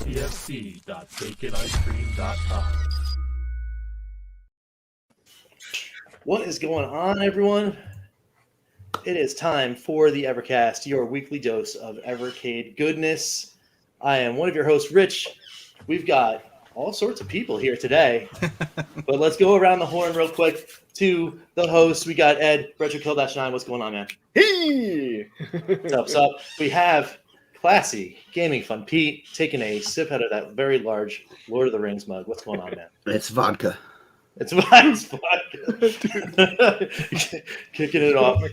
www.baconicecream.com. What is going on, everyone? It is time for the Evercast, your weekly dose of Evercade goodness. I am one of your hosts, Rich. We've got all sorts of people here today, but let's go around the horn real quick to the hosts. We got Ed, Retro KillDashNine. What's going on, man? Hey! What's up? We have classy gaming fun Pete taking a sip out of that very large Lord of the Rings mug. What's going on, man? It's vodka. It's vodka. Kicking it off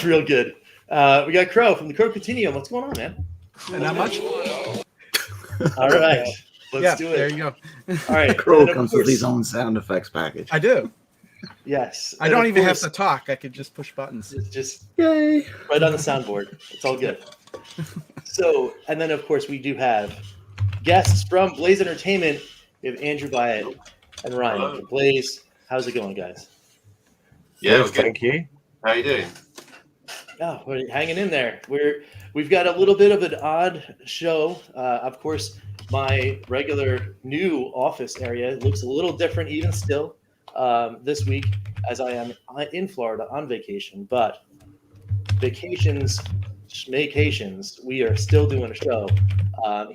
real good. We got Crow from the Crow Continuum. What's going on, man? Not much. All right, let's do it. There you go. All right, Crow comes with his own sound effects package. I do. Yes, I don't even have to talk. I could just push buttons. Just Yay! right on the soundboard. It's all good. So, and then of course we do have guests from Blaze Entertainment. We have Andrew Byatt and Ryan. Hello. Blaze, how's it going, guys? Yeah, Yes, thank you. How you doing? Oh, we're hanging in there. We've got a little bit of an odd show. Of course, my regular new office area looks a little different even still this week, as I am in Florida on vacation. But vacations, we are still doing a show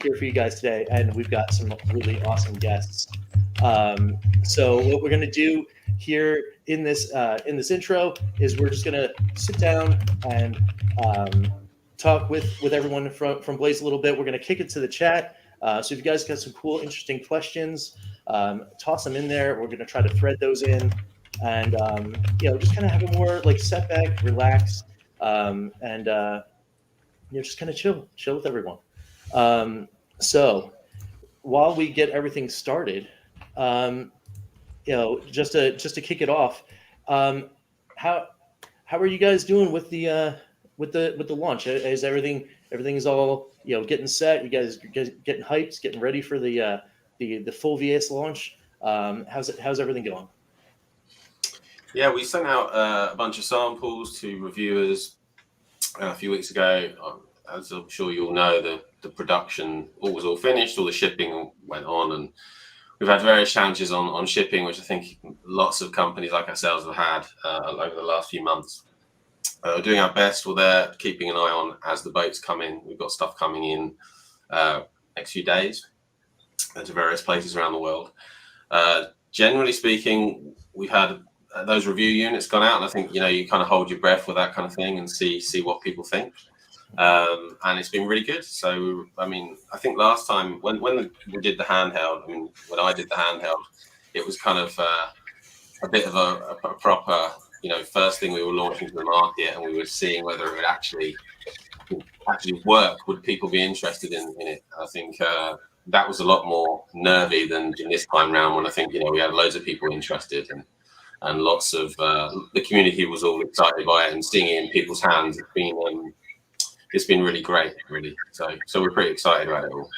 here for you guys today, and we've got some really awesome guests. So what we're going to do here in this intro is we're just going to sit down and talk with everyone from Blaze a little bit. We're going to kick it to the chat. So if you guys got some cool, interesting questions, toss them in there. We're going to try to thread those in, and just kind of have a more like setback, relax, and just kind of chill with everyone. So while we get everything started, just to kick it off, how are you guys doing with the launch? Is everything's all getting set? You guys getting hyped, getting ready for the full VS launch? How's everything going? Yeah, we sent out a bunch of samples to reviewers a few weeks ago. As I'm sure you all know, the production was all finished, all the shipping went on, and we've had various challenges on shipping, which I think lots of companies like ourselves have had over the last few months. We're doing our best. We're there, keeping an eye on as the boats come in. We've got stuff coming in next few days to various places around the world. Generally speaking, we've had those review units gone out, and I think you kind of hold your breath with that kind of thing and see what people think. And it's been really good. So, I think last time when we did the handheld, when I did the handheld, it was kind of a bit of a proper, first thing we were launching to the market, and we were seeing whether it would actually work. Would people be interested in it? I think that was a lot more nervy than this time round, when I think we had loads of people interested, and lots of the community was all excited by it, and seeing it in people's hands. It's been really great, really. So we're pretty excited about it all.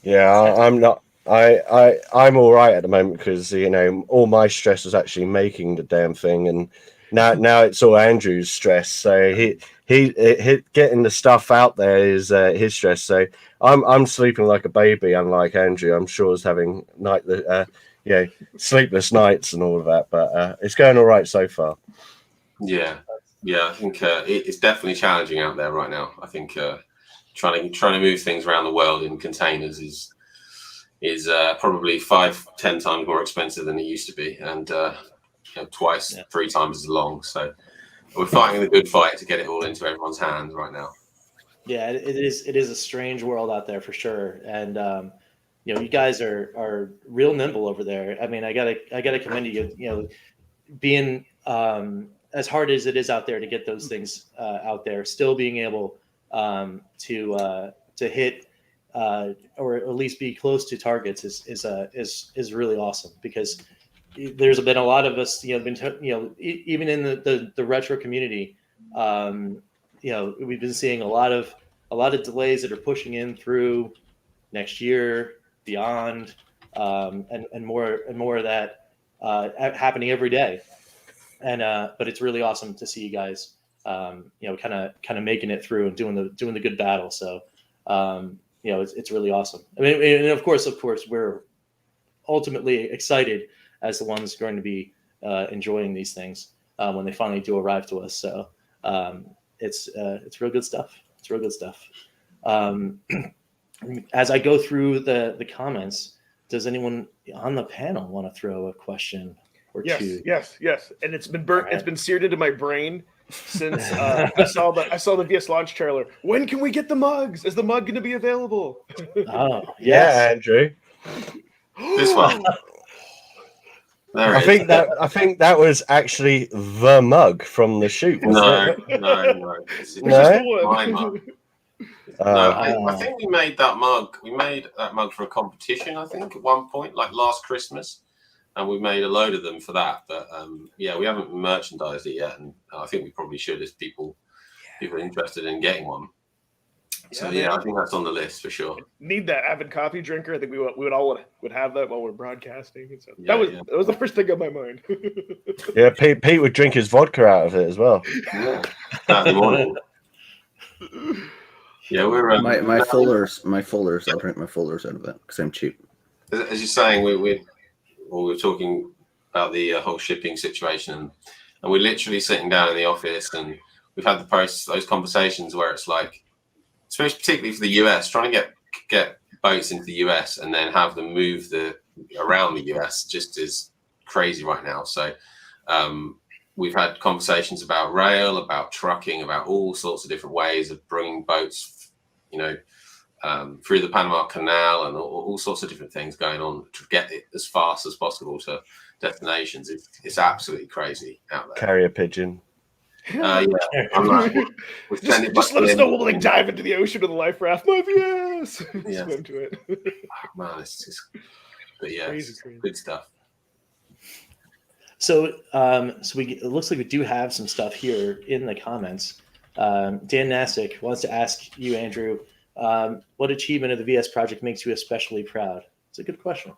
Yeah, I'm not. I'm all right at the moment because all my stress was actually making the damn thing, and now it's all Andrew's stress. So he getting the stuff out there is his stress. So I'm sleeping like a baby, unlike Andrew. I'm sure is having sleepless nights and all of that, but it's going all right so far. Yeah, I think it's definitely challenging out there right now. I think trying to move things around the world in containers is probably 5-10 times more expensive than it used to be, and twice, 3 times as long. So we're fighting the good fight to get it all into everyone's hands right now. Yeah, it is a strange world out there for sure, and you guys are real nimble over there. I gotta commend you. Being as hard as it is out there to get those things out there, still being able to hit or at least be close to targets is really awesome, because there's been a lot of us, even in the retro community, we've been seeing a lot of delays that are pushing in through next year, beyond, and more of that happening every day. But it's really awesome to see you guys, kind of making it through and doing the good battle. So, it's really awesome. I mean, and of course, we're ultimately excited as the ones going to be enjoying these things when they finally do arrive to us. So it's real good stuff. It's real good stuff. As I go through the comments, does anyone on the panel want to throw a question or two? Yes. And it's been burnt. All right. It's been seared into my brain since I saw the VS launch trailer. When can we get the mugs? Is the mug going to be available? Oh, Yeah, yes. Andrew. This one. There I it think is. that was actually the mug from the shoot. Wasn't it? No. This is No? my mug. I think we made that mug. We made that mug for a competition, I think, at one point, like last Christmas, and we made a load of them for that. But we haven't merchandised it yet, and I think we probably should, if people are interested in getting one. So I think that's on the list for sure. Need that avid coffee drinker. I think we would all would have that while we're broadcasting. And so that was the first thing on my mind. Yeah, Pete would drink his vodka out of it as well. Yeah, Saturday morning. Yeah, we're my folders. I'll drink my folders out of it because I'm cheap. As you're saying, we're talking about the whole shipping situation, and we're literally sitting down in the office, and we've had those conversations where it's like, especially particularly for the US, trying to get boats into the US and then have them move around the US just is crazy right now. So we've had conversations about rail, about trucking, about all sorts of different ways of bringing boats, through the Panama Canal, and all sorts of different things going on to get it as fast as possible to destinations. It's absolutely crazy out there. Carrier pigeon. I'm like, just let us know. We'll dive into the ocean with a life raft. My VS. Yeah. Swim to it. Man, it's just, but Crazy. good stuff. So it looks like we do have some stuff here in the comments. Dan Nasick wants to ask you, Andrew, what achievement of the VS project makes you especially proud? It's a good question.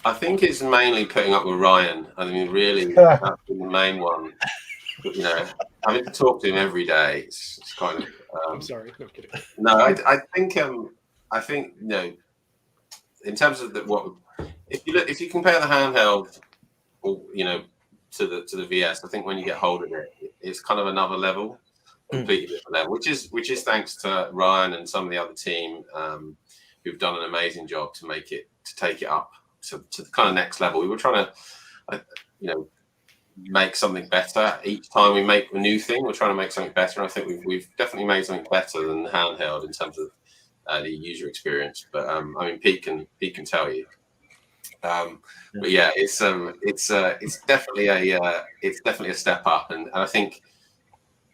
I think it's mainly putting up with Ryan. I mean, really, that's been the main one. Having to talk to him every day, it's kind of. I'm sorry, no kidding. No, I think in terms of if you compare the handheld, to the VS, I think when you get hold of it, it's kind of another level, completely different level. Which is thanks to Ryan and some of the other team who've done an amazing job to take it up to the kind of next level. We were trying to, make something better each time we make a new thing. We're trying to make something better, and I think we've definitely made something better than the handheld in terms of the user experience. But Pete can tell you. But yeah, it's definitely a step up, and I think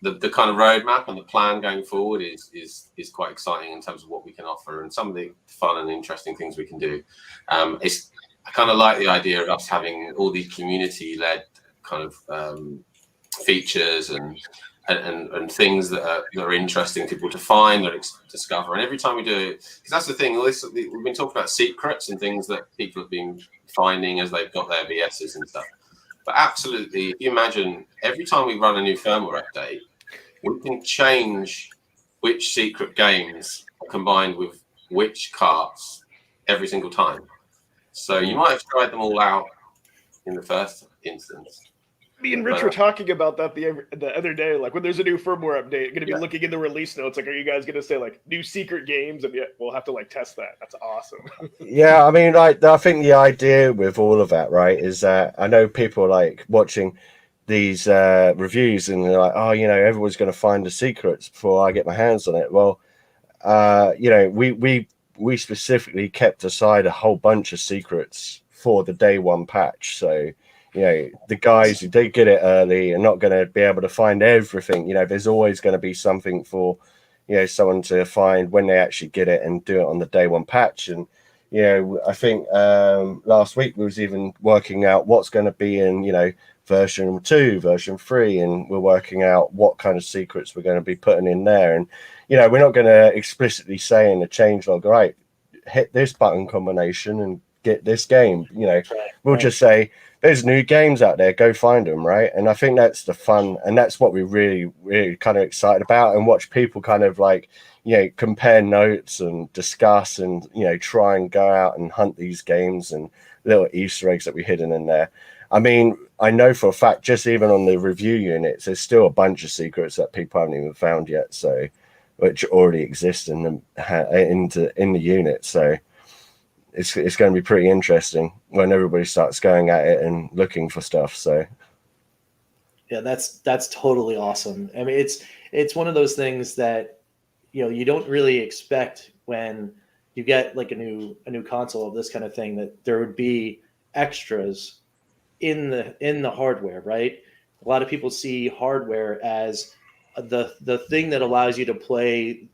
the kind of roadmap and the plan going forward is quite exciting in terms of what we can offer and some of the fun and interesting things we can do. I kind of like the idea of us having all these community-led kind of features and things that are interesting to people to find or discover. And every time we do it, because that's the thing, we've been talking about secrets and things that people have been finding as they've got their VSs and stuff. But absolutely, if you imagine every time we run a new firmware update, we can change which secret games are combined with which carts every single time. So you might have tried them all out in the first instance. Me and Rich were talking about that the other day. Like when there's a new firmware update, going to be looking in the release notes. Like, are you guys going to say like new secret games? And we'll have to test that. That's awesome. Yeah, I think the idea with all of that, right, is that I know people like watching these reviews and they're like, oh, everyone's going to find the secrets before I get my hands on it. Well, we specifically kept aside a whole bunch of secrets for the day one patch. So, the guys who did get it early are not going to be able to find everything. There's always going to be something for, someone to find when they actually get it and do it on the day one patch. And, I think last week we was even working out what's going to be in, version 2, version 3, and we're working out what kind of secrets we're going to be putting in there. And, we're not going to explicitly say in the changelog, right, hit this button combination and get this game. We'll just say, there's new games out there. Go find them, right? And I think that's the fun, and that's what we really, really kind of excited about, and watch people kind of like, compare notes and discuss, and try and go out and hunt these games and little Easter eggs that we hidden in there. I mean, I know for a fact, just even on the review units, there's still a bunch of secrets that people haven't even found yet. So, which already exist in the unit. So it's going to be pretty interesting when everybody starts going at it and looking for stuff. So yeah, that's totally awesome. I mean, it's one of those things that you don't really expect when you get like a new console of this kind of thing, that there would be extras in the hardware, right? A lot of people see hardware as the thing that allows you to play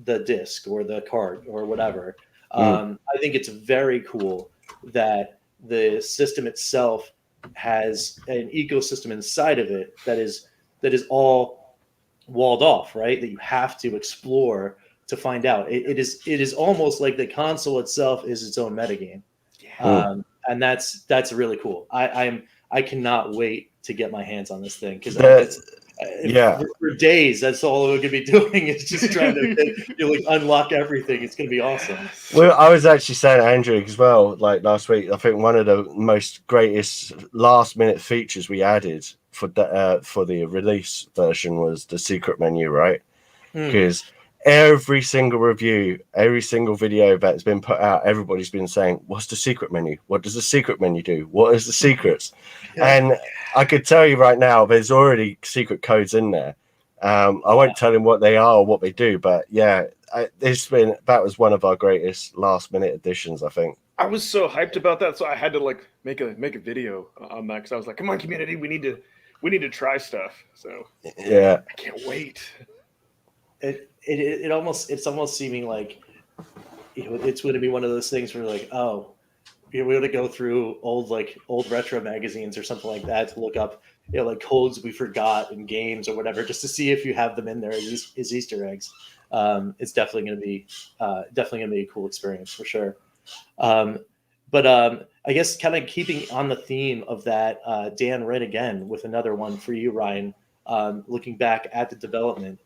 the disc or the card or whatever. I think it's very cool that the system itself has an ecosystem inside of it that is all walled off, right? That you have to explore to find out. It is almost like the console itself is its own metagame. And that's really cool. I cannot wait to get my hands on this thing, because for days that's all we're gonna be doing is just trying to unlock everything. It's gonna be awesome. Well, I was actually saying to Andrew as well, like last week, I think one of the most greatest last minute features we added for the release version was the secret menu, right? Because every single review, every single video that's been put out, everybody's been saying, what's the secret menu? What does the secret menu do? What is the secrets? And I could tell you right now, there's already secret codes in there. I won't tell him what they are or what they do, but yeah, that was one of our greatest last minute additions, I think. I was so hyped about that, so I had to make a video on that, because I was like, come on, community, we need to try stuff. So yeah, I can't wait. It's almost seeming like it's going to be one of those things where like, oh, we're going to go through old retro magazines or something like that to look up like codes we forgot in games or whatever, just to see if you have them in there as Easter eggs. It's definitely going to be a cool experience for sure. But I guess kind of keeping on the theme of that, Dan, right again with another one for you, Ryan. Looking back at the development,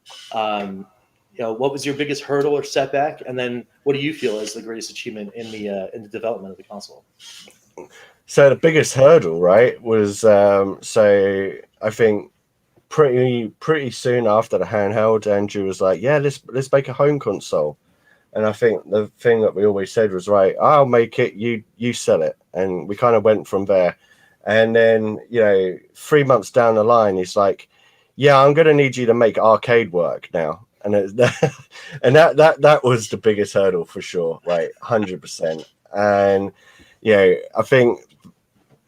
what was your biggest hurdle or setback, and then what do you feel is the greatest achievement in the development of the console? So the biggest hurdle, right, was so I think pretty soon after the handheld, Andrew was like, "Yeah, let's make a home console." And I think the thing that we always said was, right, I'll make it, you sell it, and we kind of went from there. And then 3 months down the line, he's like, yeah, I'm going to need you to make arcade work now. And that was the biggest hurdle for sure, right? 100%. And, I think,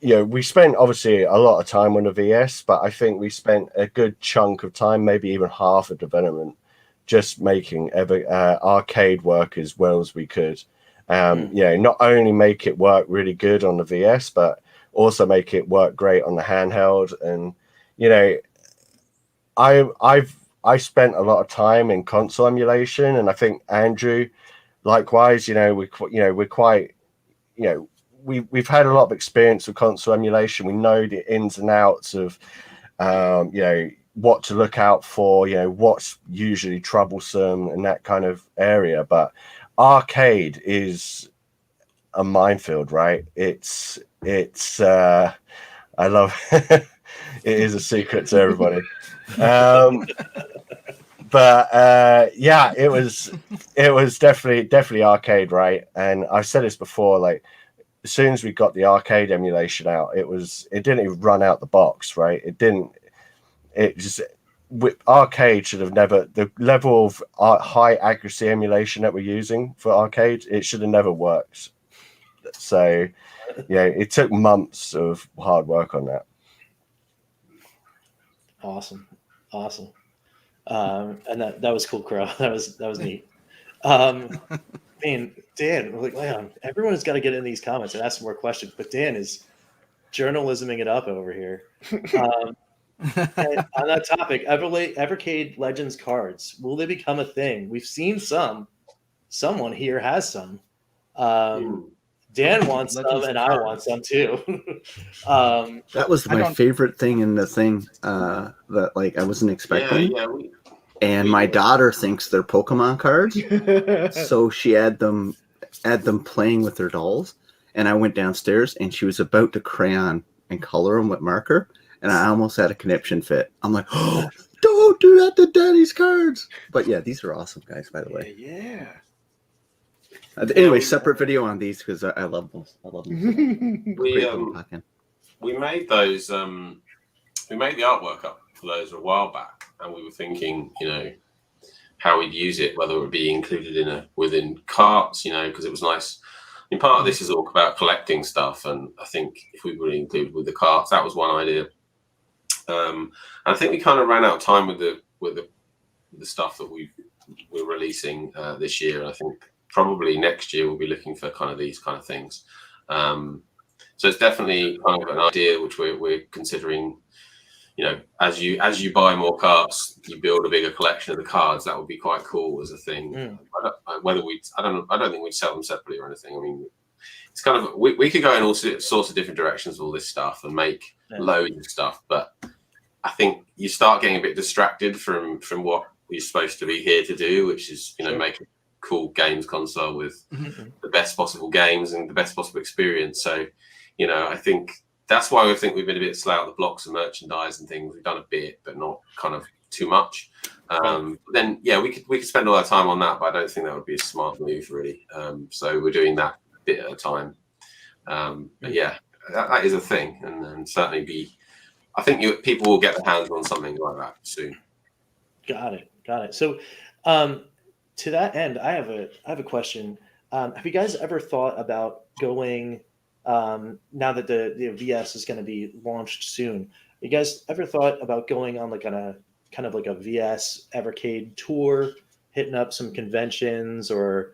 we spent obviously a lot of time on the VS, but I think we spent a good chunk of time, maybe even half of development, just making arcade work as well as we could. Not only make it work really good on the VS, but also make it work great on the handheld. And, I spent a lot of time in console emulation, and I think Andrew, likewise, we're quite, we've had a lot of experience with console emulation. We know the ins and outs of, what to look out for, what's usually troublesome in that kind of area. But arcade is a minefield, right? It's I love it is a secret to everybody. But yeah, it was definitely arcade, right? And I've said this before, like as soon as we got the arcade emulation out, it didn't even run out the box, right? Arcade should have never, the level of high accuracy emulation that we're using for arcade, it should have never worked. So it took months of hard work on that. Awesome. And that was cool, Crow. That was neat. Man, Dan, we're like, man, everyone's got to get in these comments and ask some more questions, but Dan is journalisming it up over here. And on that topic, Evercade Legends cards, will they become a thing? We've seen some. Someone here has some. Dan wants Legends some, and of I Cards. want some too. That was I my don't- favorite thing in the thing that like I wasn't expecting. Yeah, And my daughter thinks they're Pokemon cards, so she had them playing with their dolls. And I went downstairs, and she was about to crayon and color them with marker, and I almost had a conniption fit. I'm like, oh, don't do that to Daddy's cards. But yeah, these are awesome, guys. By the way. Yeah. Anyway, separate video on these because I love them. I love them. we Great little pack-in. we made those. We made the artwork up for those a while back, and we were thinking, how we'd use it, whether it would be included within carts, because it was nice. I mean, part of this is all about collecting stuff, and I think if we were included with the carts, that was one idea. And I think we kind of ran out of time with the stuff that we're releasing this year. I think probably next year we'll be looking for kind of these kind of things. So it's definitely kind of an idea which we're considering. As you buy more cards, you build a bigger collection of the cards. That would be quite cool as a thing. I don't think we'd sell them separately or anything. I mean, it's kind of we could go in all sorts of different directions with all this stuff and make loads of stuff, but I think you start getting a bit distracted from what we're supposed to be here to do, which is make a cool games console with the best possible games and the best possible experience. So, I think that's why I think we've been a bit slow at the blocks of merchandise and things. We've done a bit, but not kind of too much. Then, we could spend all our time on that, but I don't think that would be a smart move, really. So we're doing that bit at a time. But yeah, that is a thing, and certainly I think people will get their hands on something like that soon. Got it. So, to that end, I have a question. Have you guys ever thought about going? Now that the VS is going to be launched soon, you guys ever thought about going on like a VS Evercade tour, hitting up some conventions or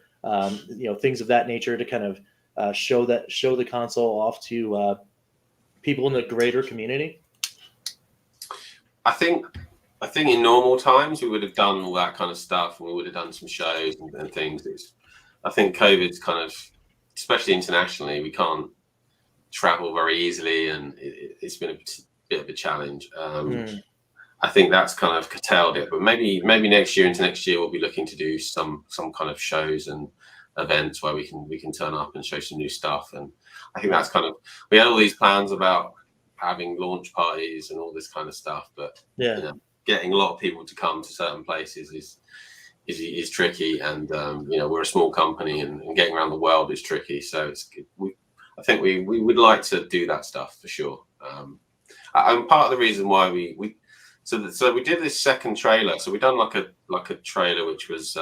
things of that nature to kind of show the console off to people in the greater community? I think in normal times we would have done all that kind of stuff, and we would have done some shows and things. I think COVID's kind of, especially internationally, we can't travel very easily, and it's been a bit of a challenge. I think that's kind of curtailed it, but maybe next year we'll be looking to do some kind of shows and events where we can turn up and show some new stuff. And I think that's kind of, we had all these plans about having launch parties and all this kind of stuff, but getting a lot of people to come to certain places is tricky, and we're a small company, and getting around the world is tricky. So I think we would like to do that stuff for sure. And part of the reason why we did this second trailer. So we done like a trailer which was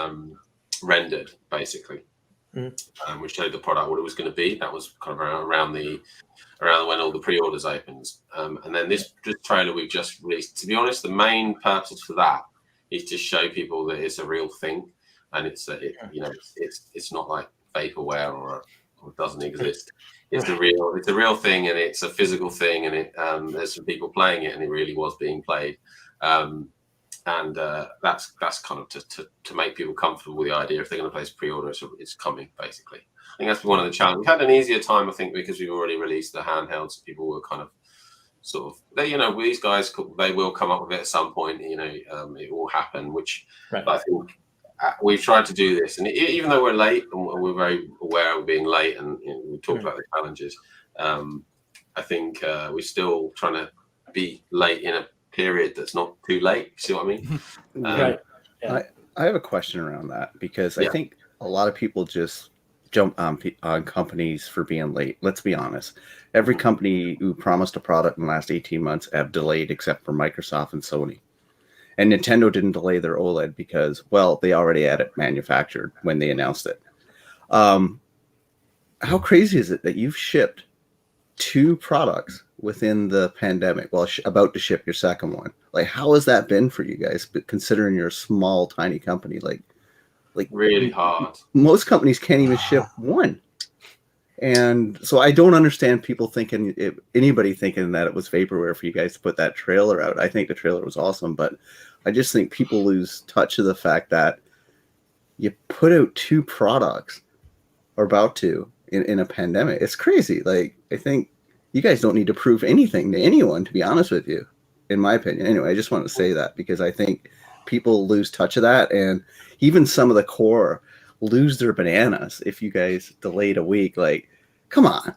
rendered basically, which showed the product, what it was going to be. That was kind of around when all the pre-orders opens. And then this trailer we've just released. To be honest, the main purpose for that is to show people that it's a real thing, and it's not like vaporware or it doesn't exist. It's a real thing, and it's a physical thing, and there's some people playing it, and it really was being played. And that's kind of to make people comfortable with the idea. If they're going to place pre-order, it's coming basically. I think that's been one of the challenges. We've had an easier time, I think, because we've already released the handhelds. People were kind of sort of, these guys, they will come up with it at some point. It will happen. Which I think we've tried to do this, and even though we're late, and we're very aware of being late, and we talked about the challenges, I think we're still trying to be late in a period that's not too late. See what I mean? Right. Yeah. I have a question around that, because I think a lot of people just jump on companies for being late. Let's be honest. Every company who promised a product in the last 18 months have delayed, except for Microsoft and Sony. And Nintendo didn't delay their OLED because, well, they already had it manufactured when they announced it. How crazy is it that you've shipped 2 products within the pandemic? Well, about to ship your second one. Like, how has that been for you guys? But considering you're a small, tiny company, like really hard. Most companies can't even ship one. And so I don't understand people thinking, anybody thinking that it was vaporware for you guys to put that trailer out. I think the trailer was awesome, but I just think people lose touch of the fact that you put out 2 products, or about to, in a pandemic. It's crazy. Like, I think you guys don't need to prove anything to anyone, to be honest with you, in my opinion. Anyway, I just want to say that because I think people lose touch of that, and even some of the core lose their bananas if you guys delayed a week. Like, come on.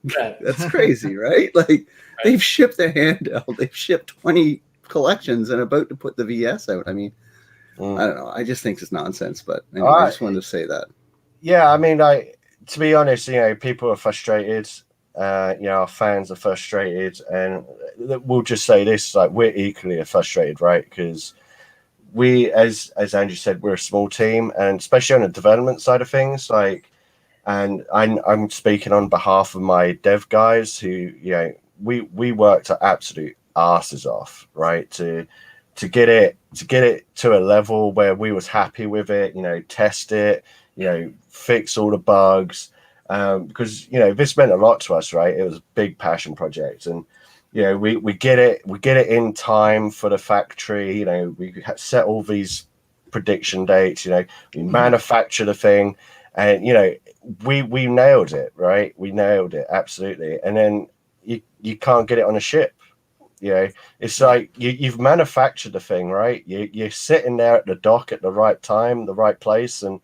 That's crazy, right? Like, they've shipped the handheld, they've shipped 20 collections and about to put the VS out. I mean, I don't know. I just think it's nonsense, but anyway, I just wanted to say that. Yeah, I mean, to be honest, people are frustrated. Our fans are frustrated, and we'll just say this: like, we're equally frustrated, right? Because we, as Andrew said, we're a small team, and especially on the development side of things, like, and I'm speaking on behalf of my dev guys who, we worked our absolute asses off, right, to get it to a level where we was happy with it, test it, fix all the bugs, because this meant a lot to us, right? It was a big passion project, and we get it in time for the factory. We set all these prediction dates. We manufacture the thing, and we nailed it, right? We nailed it absolutely, and then you can't get it on a ship. It's like you've manufactured the thing, right? You're sitting there at the dock at the right time, the right place, and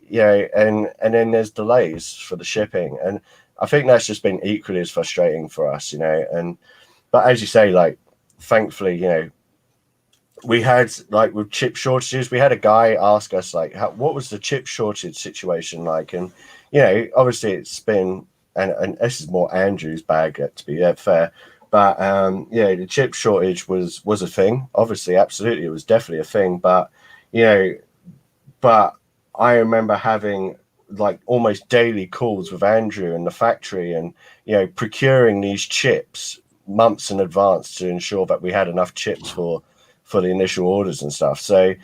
and then there's delays for the shipping, and I think that's just been equally as frustrating for us, but as you say, like, thankfully, we had, like, with chip shortages, we had a guy ask us, like, what was the chip shortage situation like? And obviously it's been, and this is more Andrew's bag, to be fair, but the chip shortage was a thing. Obviously, absolutely, it was definitely a thing, but but I remember having, like, almost daily calls with Andrew and the factory, and procuring these chips months in advance to ensure that we had enough chips for the initial orders and stuff. So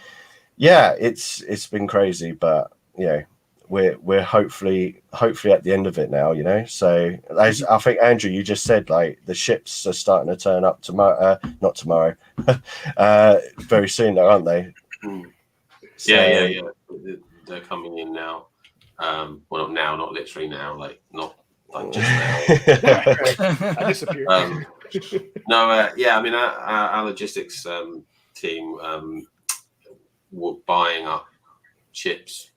yeah, it's been crazy, but we're hopefully at the end of it now, so as I think Andrew, you just said, like, the ships are starting to turn up tomorrow, not tomorrow, very soon though, aren't they? So, yeah, they're coming in now. Well, not now, not literally now, like, not like just now. I disappeared. I mean, our logistics team were buying up chips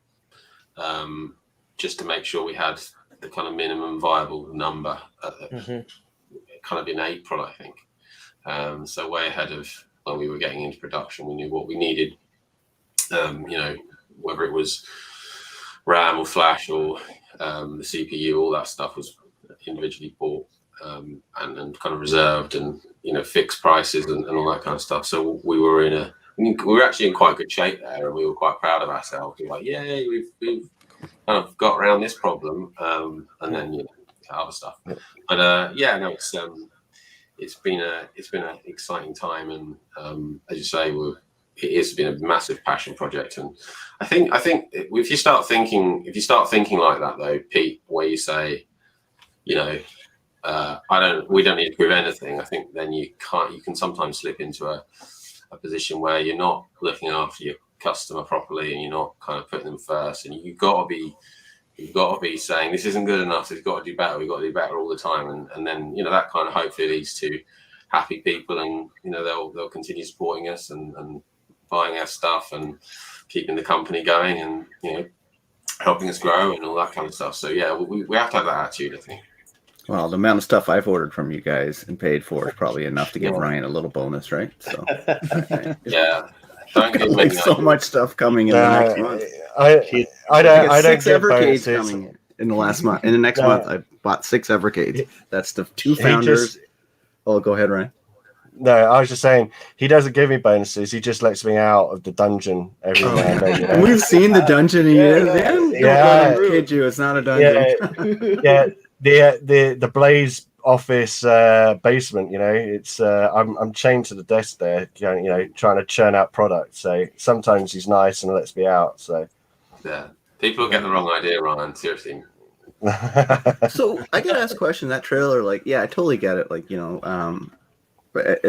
just to make sure we had the kind of minimum viable number kind of in April, I think. So way ahead of when we were getting into production, we knew what we needed. Whether it was RAM or flash or the CPU, all that stuff was individually bought and kind of reserved, and fixed prices and all that kind of stuff. So we were actually in quite good shape there, and we were quite proud of ourselves. We were like, yay, we've kind of got around this problem, and then other stuff. But it's been an exciting time, and as you say, it has been a massive passion project. And I think if you start thinking like that, though, Pete, where you say, we don't need to prove anything, I think then you can sometimes slip into a position where you're not looking after your customer properly, and you're not kind of putting them first, and you've got to be saying, this isn't good enough, we've got to do better all the time, and then that kind of hopefully leads to happy people, and they'll continue supporting us and buying our stuff and keeping the company going, and helping us grow and all that kind of stuff. So yeah, we have to have that attitude, I think. Well, the amount of stuff I've ordered from you guys and paid for is probably enough to give Ryan a little bonus, right? So yeah, don't get like so much stuff coming in the next month. I don't six get Evercades bonuses coming in the last month. In the next month, I bought 6 Evercades. That's the 2 founders. Oh, go ahead, Ryan. No, I was just saying, he doesn't give me bonuses. He just lets me out of the dungeon every now and then. We've seen the dungeon he is in. Don't let him kid you. It's not a dungeon. The Blaze office basement. It's I'm chained to the desk there. Trying to churn out products. So sometimes he's nice and lets me out. So yeah, people get the wrong idea, Ryan. Seriously. So I gotta ask a question. That trailer, like, yeah, I totally get it. Like, but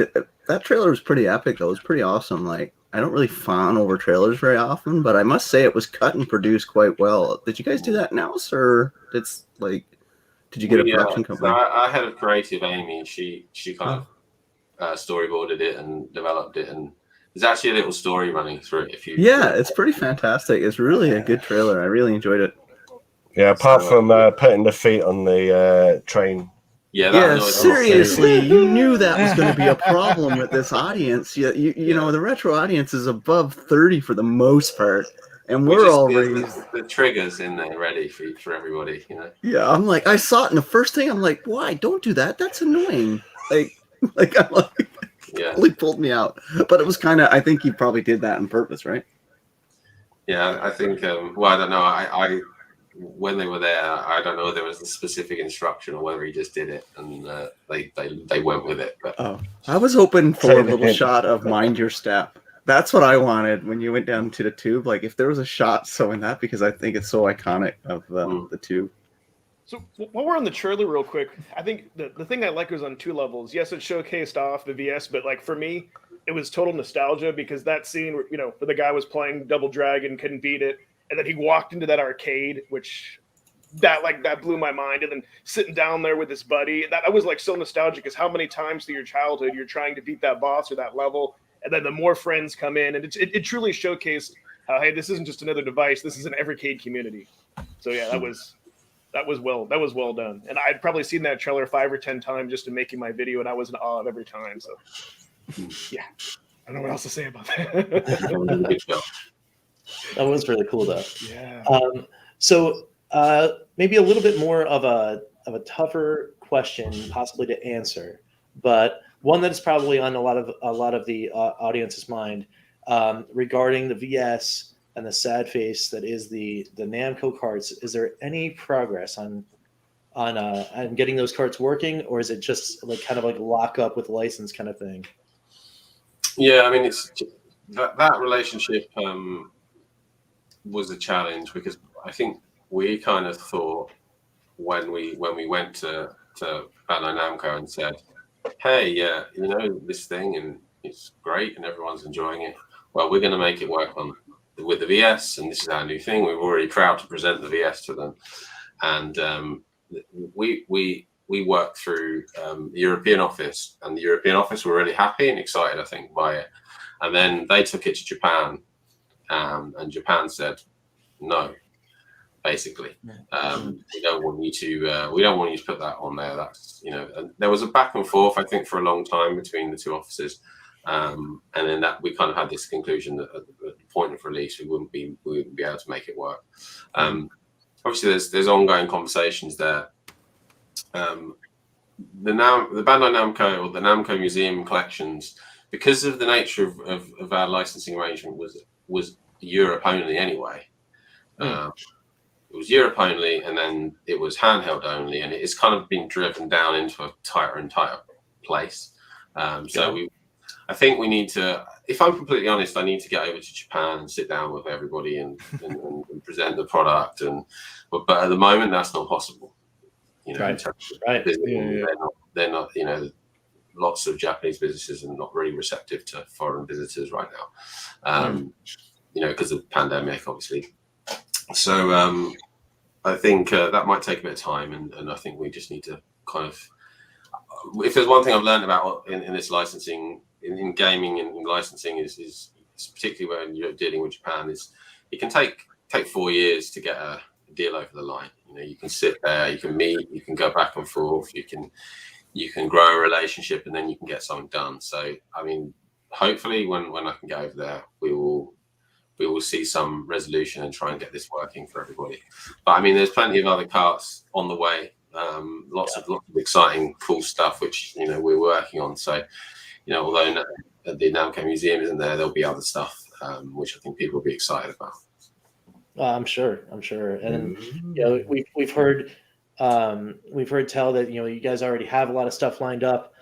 That trailer was pretty epic, though. It was pretty awesome. Like, I don't really fawn over trailers very often, but I must say it was cut and produced quite well. Did you guys do that in-house, or did you get a production company? So I had a creative Amy. She kind of storyboarded it and developed it, and there's actually a little story running through it. It's pretty fantastic. It's really a good trailer. I really enjoyed it. Yeah, apart from putting the feet on the train. Yeah, seriously, you knew that was going to be a problem with this audience. You know, the retro audience is above 30 for the most part, and we're all raised. The triggers in there ready for everybody, you know. Yeah, I'm like, I saw it, and the first thing I'm like, why? Don't do that. That's annoying. Totally pulled me out. But it was kind of, I think he probably did that on purpose, right? Yeah, I think. Well, I don't know. I when they were there, I don't know if there was a specific instruction or whether he just did it and they went with it. But I was hoping for a little shot of Mind Your Step. That's what I wanted when you went down to the tube. Like, if there was a shot showing that, because I think it's so iconic of the tube. So while we're on the trailer real quick, I think the thing I like was on two levels. Yes, it showcased off the VS, but like for me, it was total nostalgia because that scene where, you know, where the guy was playing Double Dragon, couldn't beat it, and then he walked into that arcade, which that blew my mind. And then sitting down there with his buddy, that was like so nostalgic, because how many times through your childhood you're trying to beat that boss or that level, and then the more friends come in, and it truly showcased how, hey, this isn't just another device, this is an Evercade community. So yeah, that was well done. And I'd probably seen that trailer 5 or 10 times just to making my video, and I was in awe of every time. So yeah, I don't know what else to say about that. That was really cool, though. Yeah. So maybe a little bit more of a tougher question, possibly to answer, but one that is probably on a lot of the audience's mind regarding the VS and the sad face that is the Namco carts. Is there any progress on getting those carts working, or is it just like kind of like lock up with license kind of thing? Yeah, I mean, it's that relationship was a challenge, because I think we kind of thought when we went to Bandai Namco and said, hey, yeah, you know, this thing and it's great and everyone's enjoying it. Well, we're going to make it work with the VS, and this is our new thing. We were already proud to present the VS to them, and we worked through the European office, and the European office were really happy and excited, I think, by it. And then they took it to Japan, and Japan said no, basically. We don't want you to put that on there. That's, you know, and there was a back and forth, I think, for a long time between the two offices. And then that we kind of had this conclusion that at the point of release, we wouldn't be able to make it work. Obviously, there's ongoing conversations there. The Bandai Namco, or the Namco Museum collections, because of the nature of our licensing arrangement, was Europe only anyway. It was Europe only, and then it was handheld only, and it's kind of been driven down into a tighter and tighter place. I think we need to, if I'm completely honest, I need to get over to Japan and sit down with everybody and present the product. But at the moment, that's not possible. You know, right. They're not. You know, lots of Japanese businesses are not really receptive to foreign visitors right now. You know, because of the pandemic, obviously. So I think that might take a bit of time, and I think we just need to kind of. If there's one thing I've learned about in this licensing, in gaming and licensing, is particularly when you're dealing with Japan, is it can take 4 years to get a deal over the line. You know, you can sit there, you can meet, you can go back and forth, you can grow a relationship, and then you can get something done. So, I mean, hopefully when I can get over there, we will see some resolution and try and get this working for everybody. But I mean, there's plenty of other carts on the way. Lots of exciting, cool stuff, which, you know, we're working on. So, you know, although the Namco Museum isn't there, there'll be other stuff, which I think people will be excited about. I'm sure, and you know, we've heard tell that, you know, you guys already have a lot of stuff lined up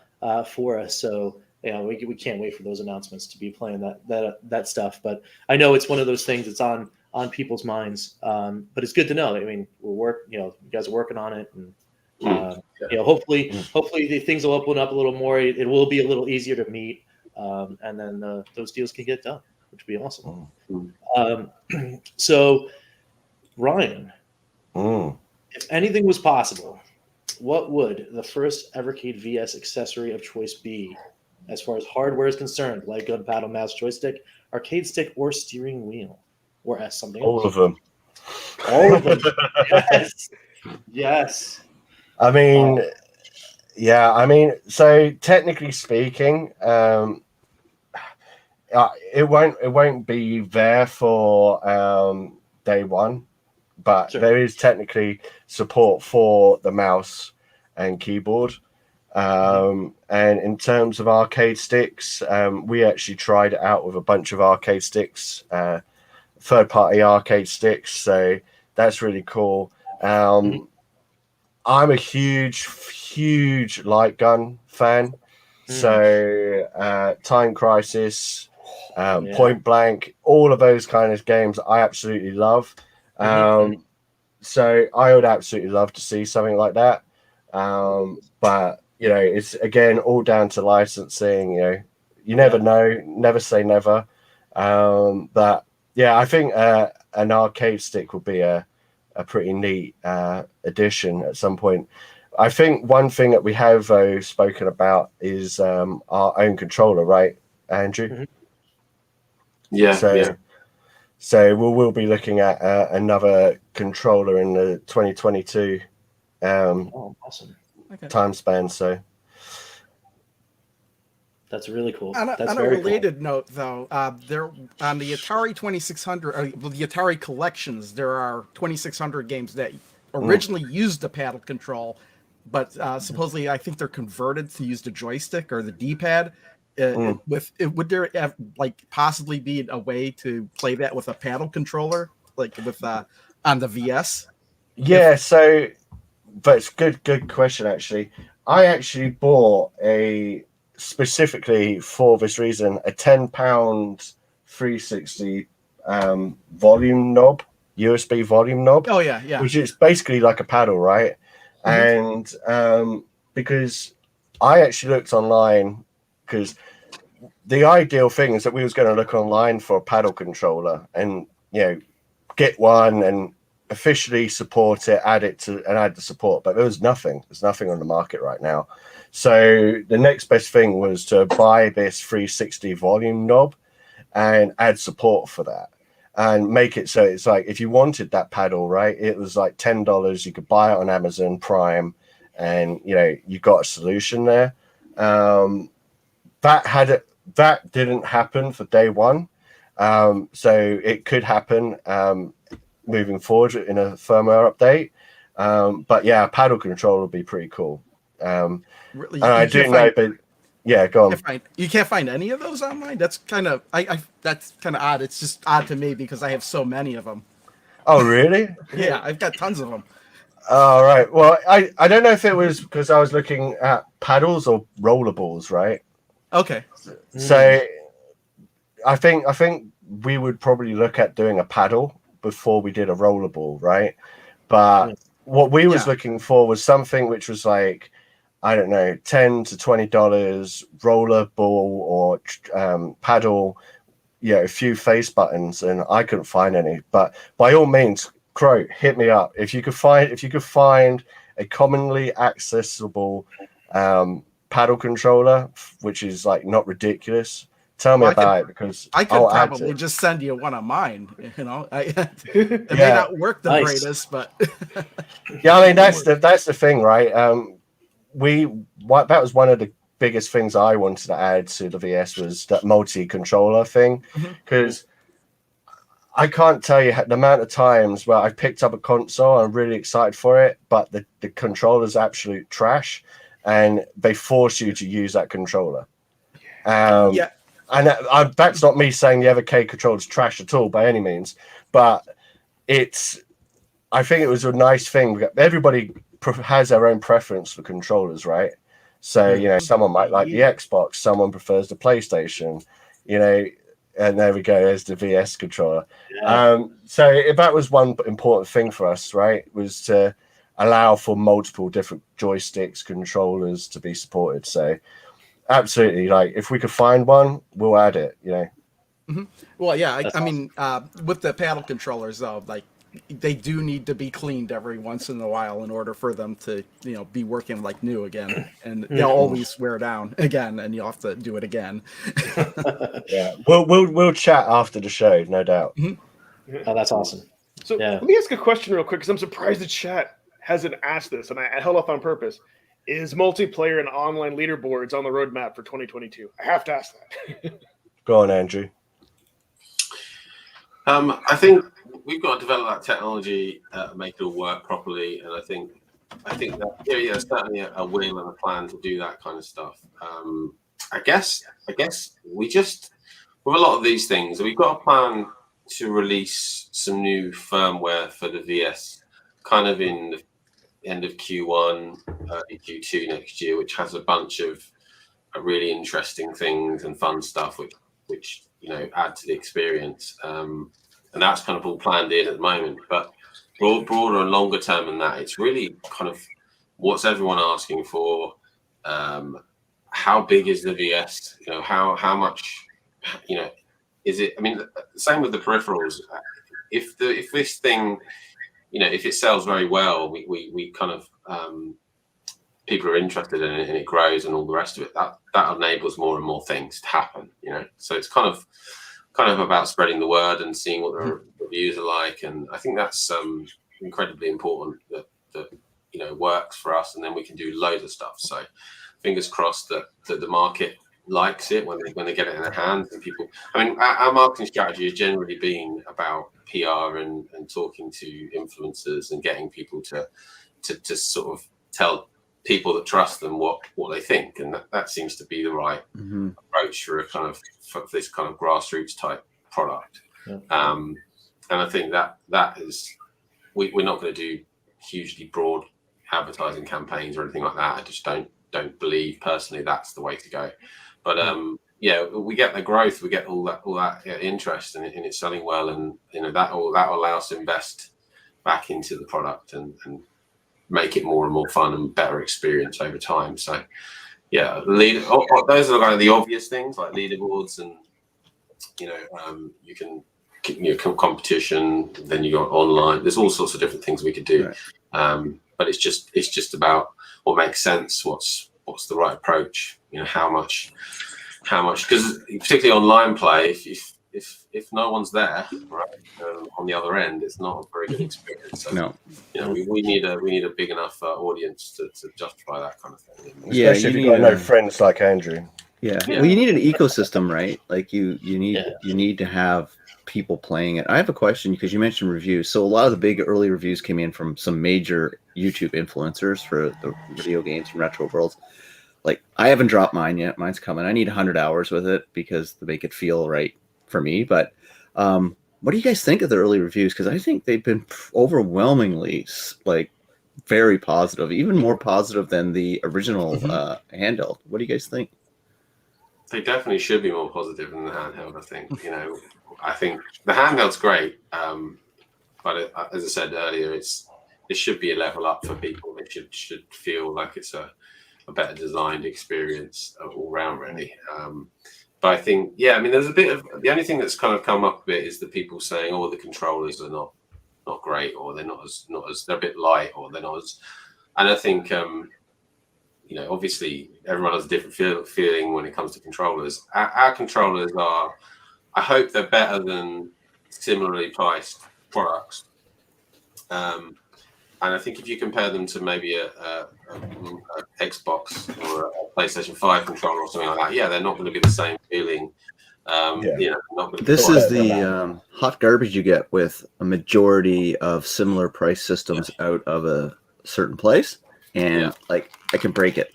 for us. So, you know, we can't wait for those announcements to be playing that stuff. But I know it's one of those things that's on people's minds. But it's good to know. I mean, you guys are working on it, and you know, hopefully the things will open up a little more. It will be a little easier to meet. and then those deals can get done, which would be awesome. So, Ryan, if anything was possible, what would the first Evercade VS accessory of choice be as far as hardware is concerned? Light gun, paddle, mouse, joystick, arcade stick, or steering wheel, or as something else? All of them. All of them. Yes. Yes. I mean, so technically speaking, it won't be there for day one, but there is technically support for the mouse and keyboard. And in terms of arcade sticks, we actually tried it out with a bunch of arcade sticks, third-party arcade sticks. So that's really cool. I'm a huge light gun fan. So Time Crisis, Point Blank, all of those kind of games I absolutely love. So I would absolutely love to see something like that. But it's again all down to licensing. You never know, never say never. But yeah, I think an arcade stick would be a pretty neat addition at some point. I think one thing that we have though spoken about is our own controller, right, Andrew? So we'll be looking at another controller in the 2022 awesome. time span. So that's really cool. On That's a very related note, though, there on the Atari 2600, the Atari collections, there are 2600 games that originally used the paddle control, but supposedly I think they're converted to use the joystick or the D-pad. Would there possibly be a way to play that with a paddle controller, like with on the VS? Yeah, but it's good question actually. I actually bought specifically for this reason a £10 360 volume knob, USB volume knob. Oh yeah. Which is basically like a paddle, right? And because I actually looked online, because the ideal thing is that we was going to look online for a paddle controller and get one and officially support it, add the support, but there's nothing on the market right now. So the next best thing was to buy this 360 volume knob and add support for that and make it so it's like if you wanted that paddle, right, it was like $10. You could buy it on Amazon Prime and you got a solution there. That didn't happen for day one, so it could happen moving forward in a firmware update. But yeah, a paddle control would be pretty cool. Really, and I do know, but yeah, go on. You can't find any of those online. That's kind of that's kind of odd. It's just odd to me because I have so many of them. Oh, really? Yeah, I've got tons of them. All right. Well, I don't know if it was because I was looking at paddles or rollerballs, right? Okay. So I think we would probably look at doing a paddle before we did a rollerball, right? But what we was looking for was something which was like, I don't know, $10 to $20 rollerball or paddle, a few face buttons, and I couldn't find any. But by all means, Crow, hit me up if you could find a commonly accessible paddle controller, which is like not ridiculous. Tell me about it, because I could probably just send you one of mine. It may not work the greatest, but yeah, I mean that's the thing, right? That was one of the biggest things I wanted to add to the VS was that multi-controller thing, because I can't tell you the amount of times where I picked up a console, I'm really excited for it, but the controller's absolute trash, and they force you to use that controller. And that's not me saying the Evercade controller is trash at all by any means, but I think it was a nice thing. Everybody has their own preference for controllers, right? So, someone might like the Xbox, someone prefers the PlayStation, and there we go, there's the VS controller. So that was one important thing for us, right, was to allow for multiple different joysticks, controllers to be supported. So absolutely. Like, if we could find one, we'll add it. You know. Well, yeah, That's I mean, with the paddle controllers, though, like, they do need to be cleaned every once in a while in order for them to, be working like new again. And they'll always wear down again, and you'll have to do it again. Yeah, we'll chat after the show, no doubt. Oh, that's awesome. So Yeah. let me ask a question real quick, because I'm surprised the chat hasn't asked this, and I held off on purpose. Is multiplayer and online leaderboards on the roadmap for 2022? I have to ask that. Go on, Andrew. I think we've got to develop that technology, make it all work properly, and I think that there's certainly a will and a plan to do that kind of stuff. I guess we just, with a lot of these things, we've got a plan to release some new firmware for the VS, kind of in the end of Q1, early Q2 next year, which has a bunch of really interesting things and fun stuff, which add to the experience. And that's kind of all planned in at the moment. But broader and longer term than that, it's really kind of what's everyone asking for. How big is the VS? How much? Is it? I mean, same with the peripherals. If this thing, if it sells very well, we kind of people are interested in it and it grows and all the rest of it. That enables more and more things to happen. So it's kind of about spreading the word and seeing what the reviews are like, and I think that's incredibly important that works for us, and then we can do loads of stuff. So fingers crossed that the market likes it when they get it in their hands, and people. I mean, our marketing strategy has generally been about PR and talking to influencers and getting people to sort of tell people that trust them what they think, and that seems to be the right approach for for this kind of grassroots type product. And I think that is we're not going to do hugely broad advertising campaigns or anything like that. I just don't believe personally that's the way to go. But we get the growth, we get all that interest, and it's selling well, and that will allow us to invest back into the product and make it more and more fun and better experience over time. So those are kind of the obvious things like leaderboards, and you can competition, then you go online. There's all sorts of different things we could do, but it's just about what makes sense, what's the right approach, how much, because particularly online play, if no one's there, right, on the other end, it's not a very good experience. So, No. We need a big enough audience to justify that kind of thing. Especially if you've got no friends like Andrew. Yeah. Well, you need an ecosystem, right? Like you need to have people playing it. I have a question, because you mentioned reviews. So a lot of the big early reviews came in from some major YouTube influencers for the video games and retro worlds. Like, I haven't dropped mine yet. Mine's coming. I need 100 hours with it to make it feel right for me. But what do you guys think of the early reviews? Because I think they've been overwhelmingly very positive, even more positive than the original handheld. What do you guys think? They definitely should be more positive than the handheld. I think I think the handheld's great, but as I said earlier, it should be a level up for people. It should feel like it's a better designed experience all round, really. But I think, there's a bit of the only thing that's kind of come up a bit is the people saying, "Oh, the controllers are not great, or they're not as they're a bit light, or they're not as." And I think, obviously everyone has a different feeling when it comes to controllers. Our controllers are, I hope they're better than similarly priced products. And I think if you compare them to maybe a Xbox or a PlayStation 5 controller or something like that, they're not going to be the same feeling. This is the hot garbage you get with a majority of similar price systems out of a certain place, and I can break it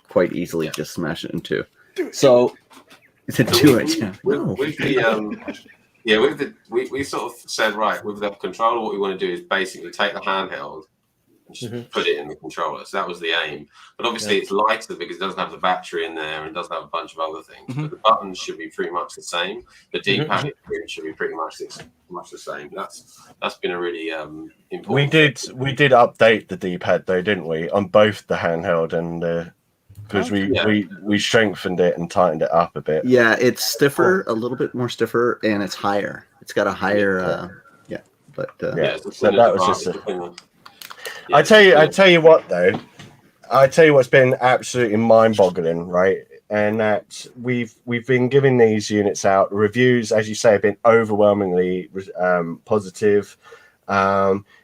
quite easily, just smash it in two. So to do it, we sort of said, right, with the controller, what we want to do is basically take the handheld and just put it in the controller. So that was the aim. But obviously it's lighter because it doesn't have the battery in there and it doesn't have a bunch of other things. But the buttons should be pretty much the same. The D-pad experience should be pretty much the same. That's been a really important. We did update the D-pad though, didn't we, on both the handheld and the because Okay. we strengthened it and tightened it up a bit. Yeah, it's stiffer, a little bit more stiffer, and it's higher. It's got a higher, but Yeah. it's a So twin that of was the just. Yeah, I tell you what though. I tell you what's been absolutely mind-boggling, right? And that we've been giving these units out. Reviews, as you say, have been overwhelmingly positive.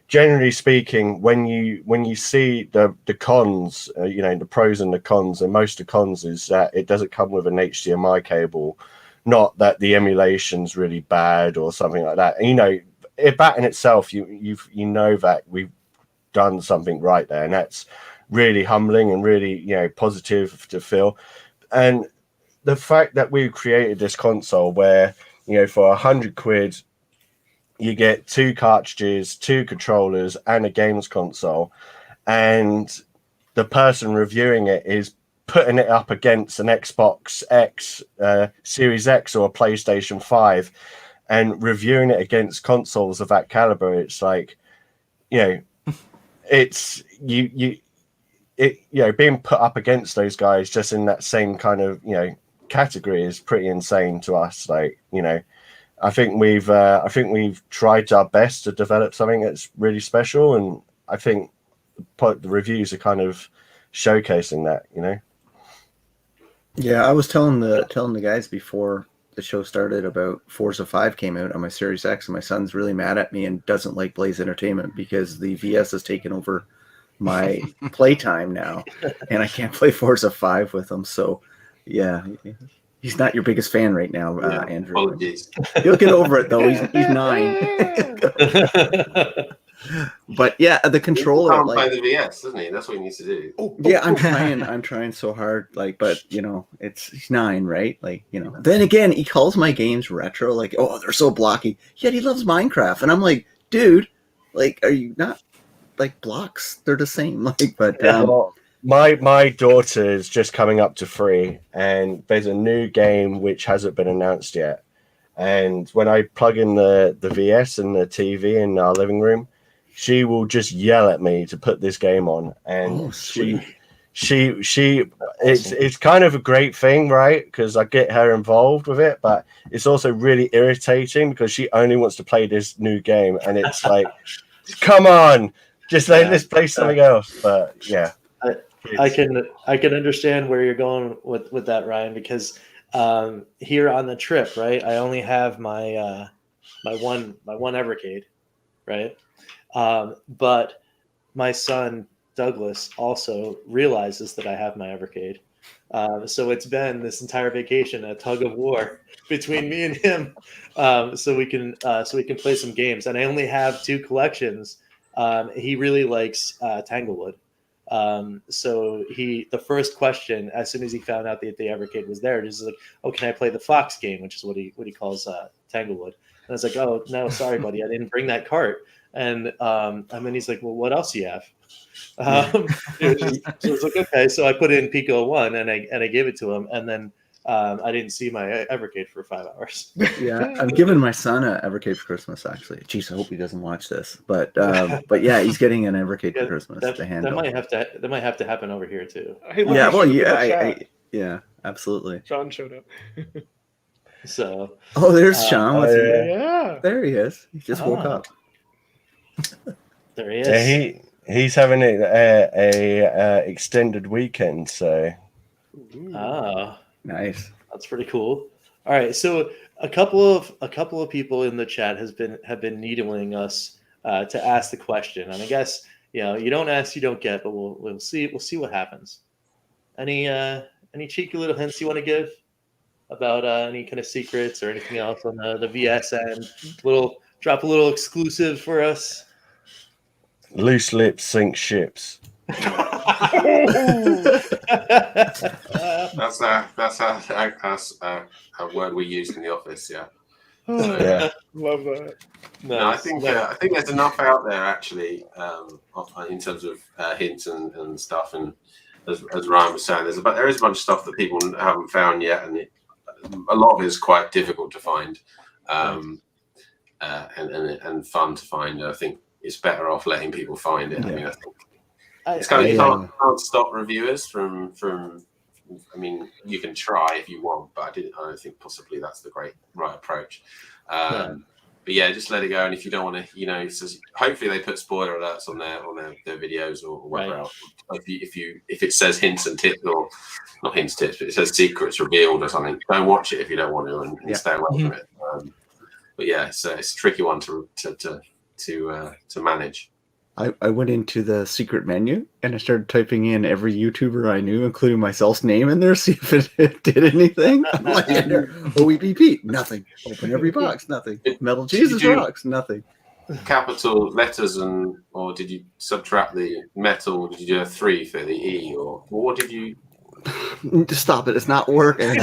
Generally speaking, when you see the cons, the pros and the cons, and most of the cons is that it doesn't come with an HDMI cable, not that the emulation's really bad or something like that. And, that in itself, you know that we've done something right there, and that's really humbling and really positive to feel. And the fact that we've created this console where for 100 quid you get 2 cartridges, 2 controllers, and a games console, and the person reviewing it is putting it up against an Xbox X, Series X, or a PlayStation 5, and reviewing it against consoles of that caliber, it's like, it's being put up against those guys just in that same kind of category is pretty insane to us. Like, I think we've tried our best to develop something that's really special, and I think the reviews are kind of showcasing that. Yeah, I was telling the guys before the show started about Forza 5 came out on my Series X, and my son's really mad at me and doesn't like Blaze Entertainment because the VS has taken over my playtime now, and I can't play Forza 5 with him. So, yeah, he's not your biggest fan right now, Andrew. Apologies. He'll get over it though. He's 9. But yeah, the controller. Can't play the VS, doesn't he? That's what he needs to do. Yeah, I'm trying so hard. Like, but he's 9, right? Like, Then again, he calls my games retro. Like, oh, they're so blocky. Yet he loves Minecraft, and I'm like, dude, like, are you not? Like, blocks, they're the same. Like, but my daughter is just coming up to 3, and there's a new game which hasn't been announced yet. And when I plug in the VS and the TV in our living room, she will just yell at me to put this game on. And it's kind of a great thing, right? Because I get her involved with it, but it's also really irritating because she only wants to play this new game, and it's like, come on, just let's play something else. But yeah, I can understand where you're going with that, Ryan, because here on the trip, right, I only have my one Evercade, right, but my son Douglas also realizes that I have my Evercade, so it's been this entire vacation a tug of war between me and him, so we can play some games. And I only have 2 collections. He really likes Tanglewood. So the first question, as soon as he found out that the Evercade was there, just like, oh, can I play the Fox game, which is what he calls Tanglewood? And I was like, oh no, sorry, buddy, I didn't bring that cart. And then he's like, well, what else do you have? So I was like, okay. So I put in Pico 1 and I gave it to him, and then I didn't see my Evercade for 5 hours. Yeah, I'm giving my son an Evercade for Christmas. Actually, jeez, I hope he doesn't watch this. But yeah, he's getting an Evercade for Christmas. That might have to happen over here too. Yeah, well, yeah, absolutely. Sean showed up. So. Oh, there's Sean. Yeah. There he is. He just woke up. There he is. Yeah, he's having a extended weekend. So. Oh. Nice. That's pretty cool. All right, so a couple of people in the chat have been needling us to ask the question, and I guess you don't ask, you don't get, but we'll see what happens. Any cheeky little hints you want to give about any kind of secrets or anything else on the VS end? Drop a little exclusive for us. Loose lips sink ships. That's a word we use in the office. Yeah. So, Yeah. Love that. No, I think there's enough out there actually in terms of hints and stuff. And as Ryan was saying, there is a bunch of stuff that people haven't found yet, and a lot of it is quite difficult to find, and fun to find. I think it's better off letting people find it. Yeah. I mean, I think it's kind of you can't stop reviewers from I mean, you can try if you want, but I don't think possibly that's the right approach. But yeah, just let it go. And if you don't want to, it says, hopefully they put spoiler alerts on their videos or whatever else. If it says hints and tips, or not hints tips, but it says secrets revealed or something, don't watch it if you don't want to, and stay away from it. But yeah, it's a tricky one to manage. I went into the secret menu and I started typing in every YouTuber I knew, including myself's name in there, see if it did anything. I'm like, OEBP, nothing. Open every box, nothing. Metal Jesus Rocks, nothing. Capital letters, or did you subtract the metal? Did you do a 3 for the E, or what did you? Stop it! It's not working. Like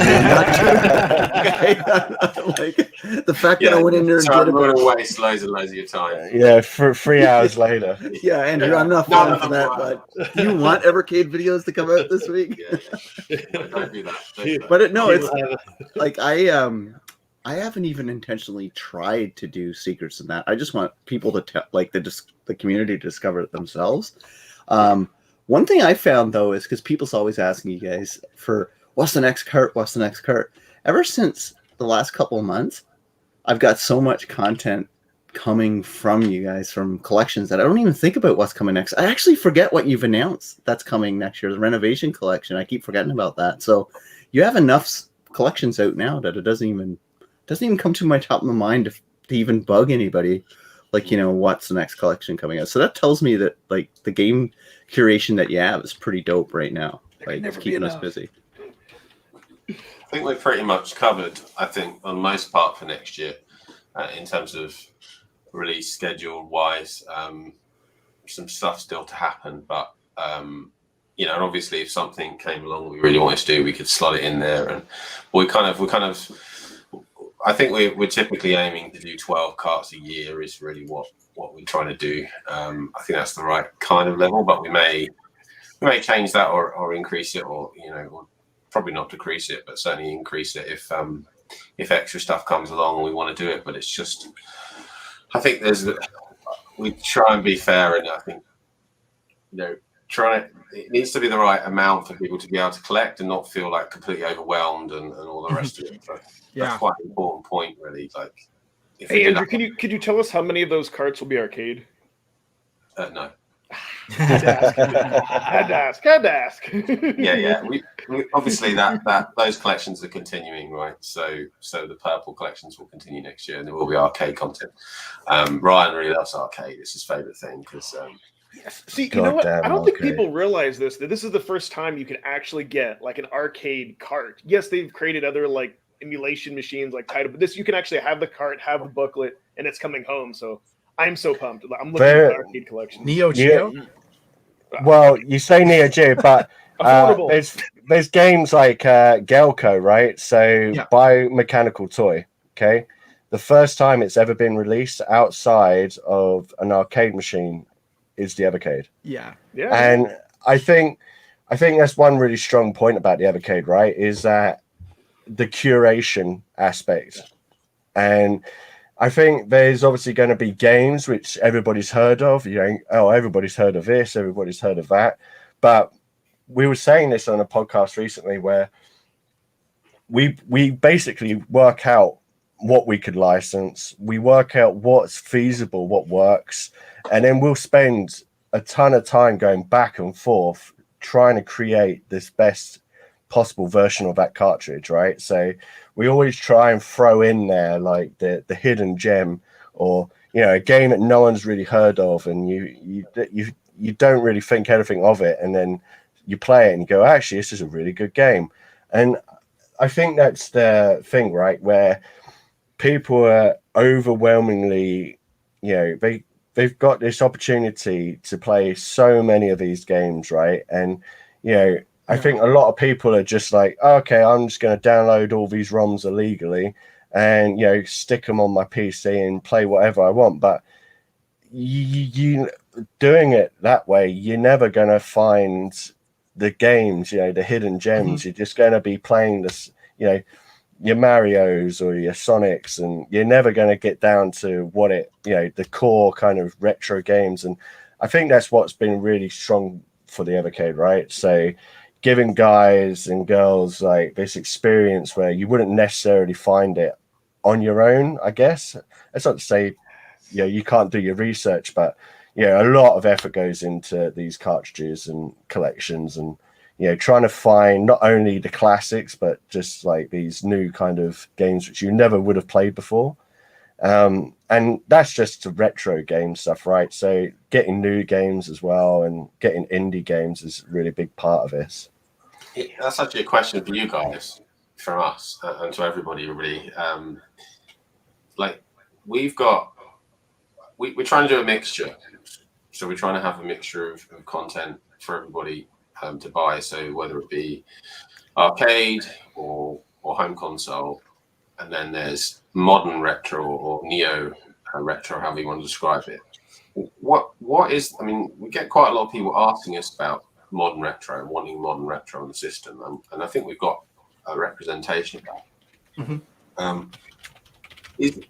the fact that I went in there and did I'm going to waste loads and loads of your time. Yeah, for 3 hours later. Yeah, Andrew, I'm not falling for that. But do you want Evercade videos to come out this week? Don't do that. But it's like I haven't even intentionally tried to do secrets in that. I just want people to the community to discover it themselves. One thing I found, though, is because people's always asking you guys for what's the next cart? What's the next cart? Ever since the last couple of months, I've got so much content coming from you guys from collections that I don't even think about what's coming next. I actually forget what you've announced that's coming next year, the renovation collection. I keep forgetting about that. So you have enough collections out now that it doesn't even come to my top of my mind to even bug anybody. What's the next collection coming out? So that tells me that the game curation that you have is pretty dope right now. It's keeping us busy. I think we're pretty much covered, on most part for next year in terms of release schedule wise. Some stuff still to happen, but and obviously if something came along we really wanted to do, we could slot it in there, and we kind of I think we're typically aiming to do 12 carts a year is really what we're trying to do. I think that's the right kind of level, but we may change that or increase it, or or probably not decrease it, but certainly increase it if extra stuff comes along and we want to do it. But it's just, I think we try and be fair, and I think it needs to be the right amount for people to be able to collect and not feel completely overwhelmed and all the rest of it. So that's quite an important point, really. Hey Andrew, could you tell us how many of those carts will be arcade? No. Had to ask. Yeah. We obviously that those collections are continuing, right? So the purple collections will continue next year, and there will be arcade content. Ryan really loves arcade; it's his favorite thing because. See, you know what? I don't think people realize that this is the first time you can actually get an arcade cart. Yes, they've created other emulation machines like Title, but this you can actually have the cart, have the booklet, and it's coming home. So I'm so pumped. I'm looking at the arcade collection. Neo Geo. Well, you say Neo Geo, but there's games like Gelco, right? So biomechanical toy. Okay, the first time it's ever been released outside of an arcade machine is the Evercade. Yeah. And I think that's one really strong point about the Evercade, right? Is that the curation aspect. And I think there's obviously going to be games which everybody's heard of. Everybody's heard of this, everybody's heard of that. But we were saying this on a podcast recently where we basically work out what we could license. We work out what's feasible, what works, and then we'll spend a ton of time going back and forth trying to create this best possible version of that cartridge, right? So we always try and throw in there the hidden gem, or a game that no one's really heard of, and you don't really think anything of it, and then you play it and you go, actually, this is a really good game. And I think that's the thing, right, where people are overwhelmingly, they've got this opportunity to play so many of these games, right? And I think a lot of people are just okay, I'm just going to download all these ROMs illegally and stick them on my PC and play whatever I want. But you doing it that way, you're never going to find the games, the hidden gems. You're just going to be playing this, your Marios or your Sonics, and you're never going to get down to what the core kind of retro games. And I think that's what's been really strong for the Evercade, right? So giving guys and girls like this experience where you wouldn't necessarily find it on your own, I guess. That's not to say, you can't do your research, but a lot of effort goes into these cartridges and collections, and trying to find not only the classics but just like these new kind of games which you never would have played before. And that's just the retro game stuff, right? So getting new games as well and getting indie games is a really big part of this. That's actually a question for you guys, from us, and to everybody, really. Like, we're trying to do a mixture. So we're trying to have a mixture of content for everybody to buy. So whether it be arcade or home console, and then there's modern retro or neo retro, however you want to describe it. What is? I mean, we get quite a lot of people asking us about modern retro and wanting modern retro in the system, and I think we've got a representation of that. Mm-hmm. Is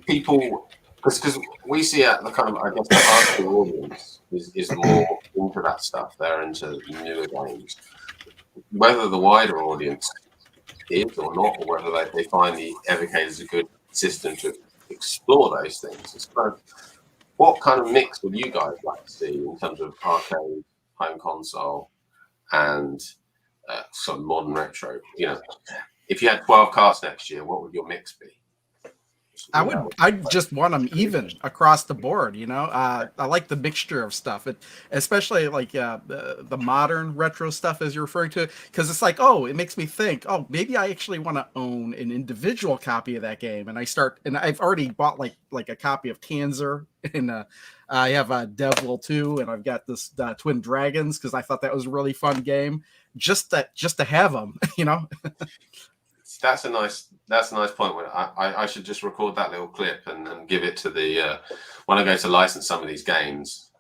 people, because we see the kind of, I guess, the hardcore audience is more into that stuff. They're into newer games. Whether the wider audience is or not, or whether they find the Evercade is a good system to explore those things. It's kind of, what kind of mix would you guys like to see in terms of arcade, home console, and some modern retro? If you had 12 carts next year, what would your mix be? I'd just want them even across the board. I like the mixture of stuff, especially like the modern retro stuff, as you're referring to, because it's like, it makes me think, maybe I actually want to own an individual copy of that game, and I've already bought like a copy of Kanzer, and I have Devil 2, and I've got this Twin Dragons because I thought that was a really fun game, just to have them, That's a nice point. I should just record that little clip and give it to the when I go to license some of these games.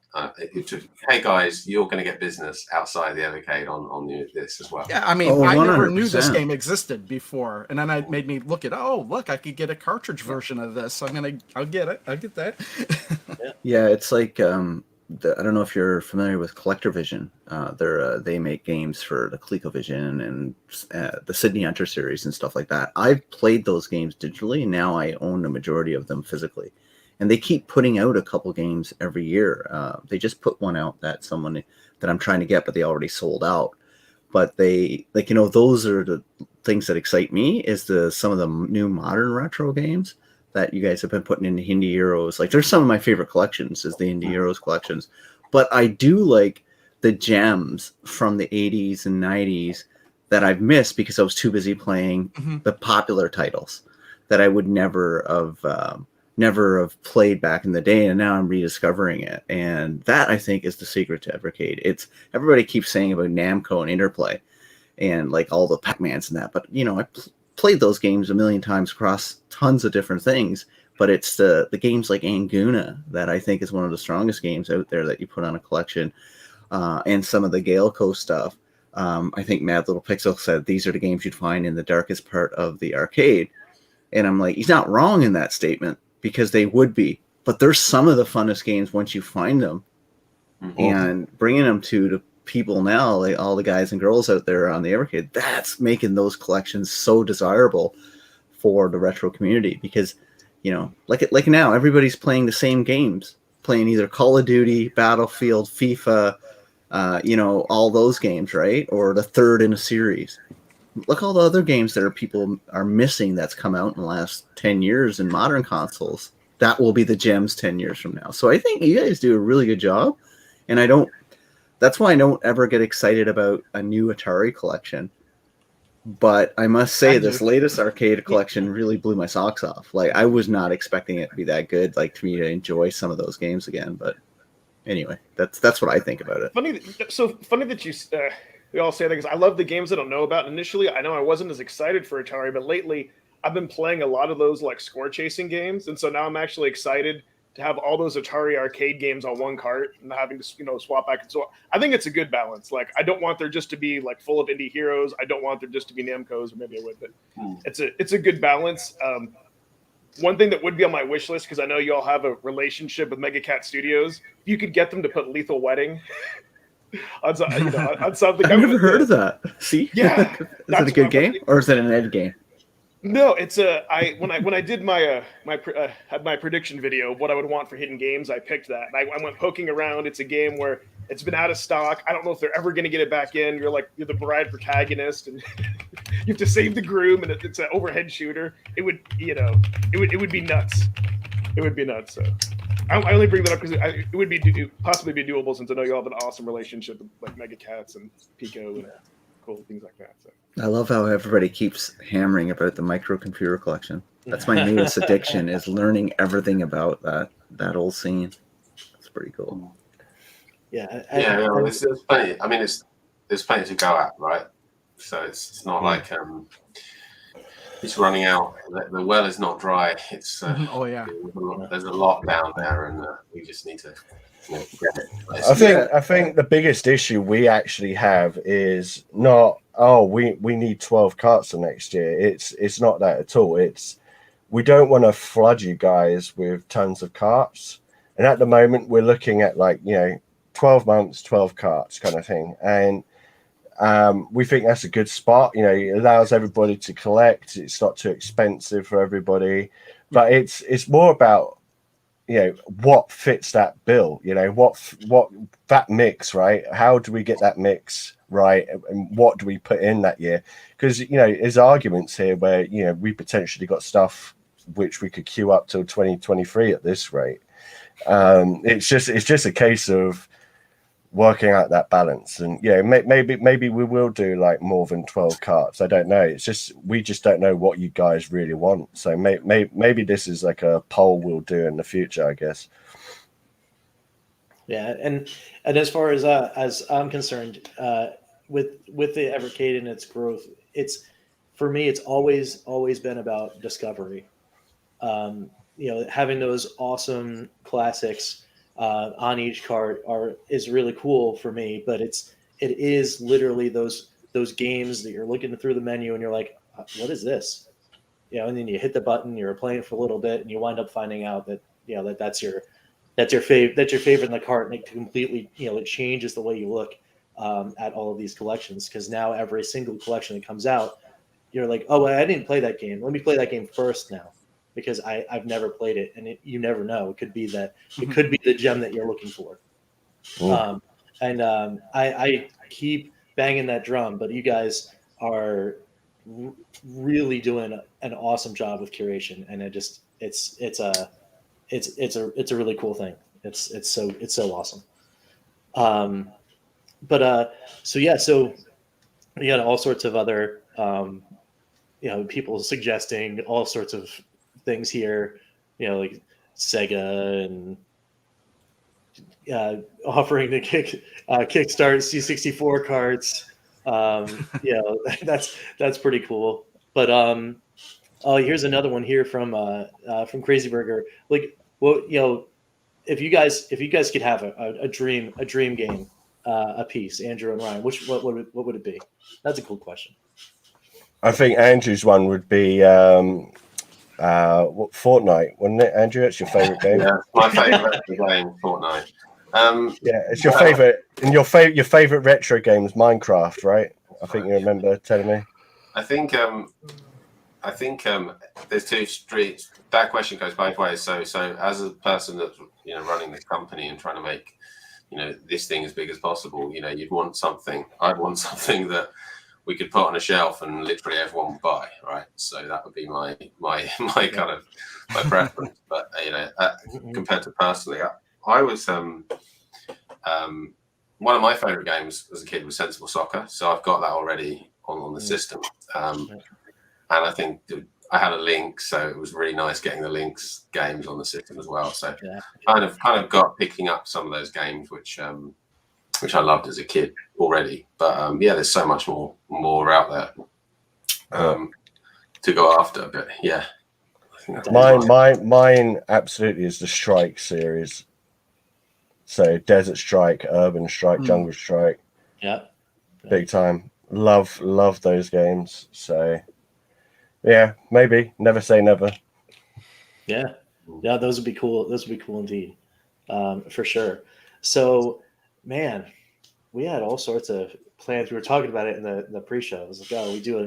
Hey guys, you're going to get business outside the Evercade on this as well. Yeah, I mean, I never knew this 100%. game existed before, and then it made me look at, look, I could get a cartridge version of this. I'll get it. I'll get that. Yeah, it's like I don't know if you're familiar with CollectorVision. They make games for the ColecoVision and the Sydney Hunter series and stuff like that. I've played those games digitally, and now I own the majority of them physically. And they keep putting out a couple games every year. They just put one out that I'm trying to get, but they already sold out. But those are the things that excite me, is some of the new modern retro games that you guys have been putting into Indie Heroes. Like, there's some of my favorite collections is the Indie Heroes collections, but I do like the gems from the 80s and 90s that I've missed because I was too busy playing the popular titles that I would never have played back in the day, and now I'm rediscovering it. And that, I think, is the secret to Evercade. It's, everybody keeps saying about Namco and Interplay and like all the Pac-Mans and that, but I played those games a million times across tons of different things, but it's the games like Anguna that I think is one of the strongest games out there that you put on a collection, and some of the Galeco stuff. I think Mad Little Pixel said these are the games you'd find in the darkest part of the arcade, and I'm like, he's not wrong in that statement, because they would be, but there's some of the funnest games once you find them. And bringing them to the people now, like all the guys and girls out there on the Evercade, that's making those collections so desirable for the retro community, because like now everybody's playing the same games, playing either Call of Duty, Battlefield, FIFA, all those games, right? Or the third in a series. Look all the other games that people are missing that's come out in the last 10 years in modern consoles. That will be the gems 10 years from now. So I think you guys do a really good job, and that's why I don't ever get excited about a new Atari collection. But I must say, this latest arcade collection really blew my socks off. Like, I was not expecting it to be that good, like, to me to enjoy some of those games again. But anyway, that's what I think about it. Funny that you all say that, because I love the games I don't know about. Initially, I know I wasn't as excited for Atari, but lately I've been playing a lot of those like score chasing games, and so now I'm actually excited to have all those Atari arcade games on one cart and having to swap back and so I think it's a good balance. Like, I don't want there just to be like full of indie heroes. I don't want there just to be Namcos, or maybe I would, but it's a good balance. One thing that would be on my wish list, because I know you all have a relationship with Mega Cat Studios, if you could get them to put Lethal Wedding on, on something. I've never heard of that. See, Yeah, is it a good game or is it an ed game? No, it's when I did my my prediction video of what I would want for hidden games, I picked that. And I went poking around. It's a game where it's been out of stock. I don't know if they're ever going to get it back in. You're the bride protagonist, and you have to save the groom, and it's an overhead shooter. It would it would be nuts. It would be nuts. So I only bring that up because it would be possibly be doable, since I know you all have an awesome relationship with like Mega Cats and Pico and cool things like that. So. I love how everybody keeps hammering about the microcomputer collection. That's my newest addiction, is learning everything about that old scene. That's pretty cool. Yeah, there's plenty. I mean, there's plenty to go at, right? So it's not like it's running out. The well is not dry. It's there's a lot down there, and we just need to. Get it. I think the biggest issue we actually have is not we need 12 carts for next year. It's not that at all. It's we don't want to flood you guys with tons of carts, and at the moment we're looking at 12 months, 12 carts kind of thing, and we think that's a good spot. It allows everybody to collect. It's not too expensive for everybody, but it's more about what fits that bill, what that mix, right? How do we get that mix right, and what do we put in that year? Because there's arguments here where we potentially got stuff which we could queue up till 2023 at this rate. It's just a case of working out that balance, and maybe we will do more than 12 carts. I don't know. It's just we just don't know what you guys really want. So maybe this is like a poll we'll do in the future, I guess. Yeah, and as far as I'm concerned, with the Evercade and its growth, for me it's always been about discovery. Having those awesome classics on each cart is really cool for me, but it is literally those games that you're looking through the menu and you're like, what is this? And then you hit the button, you're playing for a little bit, and you wind up finding out that that's your favorite in the cart, and it completely it changes the way you look at all of these collections, because now every single collection that comes out, you're like, oh, I didn't play that game. Let me play that game first now, because I've never played it, and you never know. It could be it could be the gem that you're looking for. I keep banging that drum, but you guys are really doing an awesome job with curation, and it's a really cool thing. It's so awesome. So you got all sorts of other people suggesting all sorts of things here, like Sega and offering the Kickstart C64 carts. That's pretty cool. But here's another one here from Crazy Burger. If you guys could have a dream game a piece, Andrew and Ryan, what would it be? That's a cool question. I think Andrew's one would be Fortnite, wouldn't it, Andrew? It's your favorite game. Yeah, my favorite game, Fortnite. It's your favorite, and your favorite retro game is Minecraft, right? I think you remember telling me. I think there's two streets. That question goes both ways. So as a person that's running this company and trying to make this thing as big as possible, you'd want something. I'd want something that we could put on a shelf and literally everyone would buy, right? So that would be my kind of my preference. But compared to personally, I was one of my favorite games as a kid was Sensible Soccer. So I've got that already on the system, and I think I had a Link, so it was really nice getting the Link's games on the system as well. So kind of got picking up some of those games which I loved as a kid already. But there's so much more out there to go after. But yeah, mine absolutely is the Strike series. So Desert Strike, Urban Strike, Jungle Strike. Yeah. Big time. Love those games. So yeah, maybe. Never say never. Yeah. Yeah, those would be cool. Those would be cool indeed. For sure. So, man, we had all sorts of plans. We were talking about it in the pre-show. It was like, oh, we do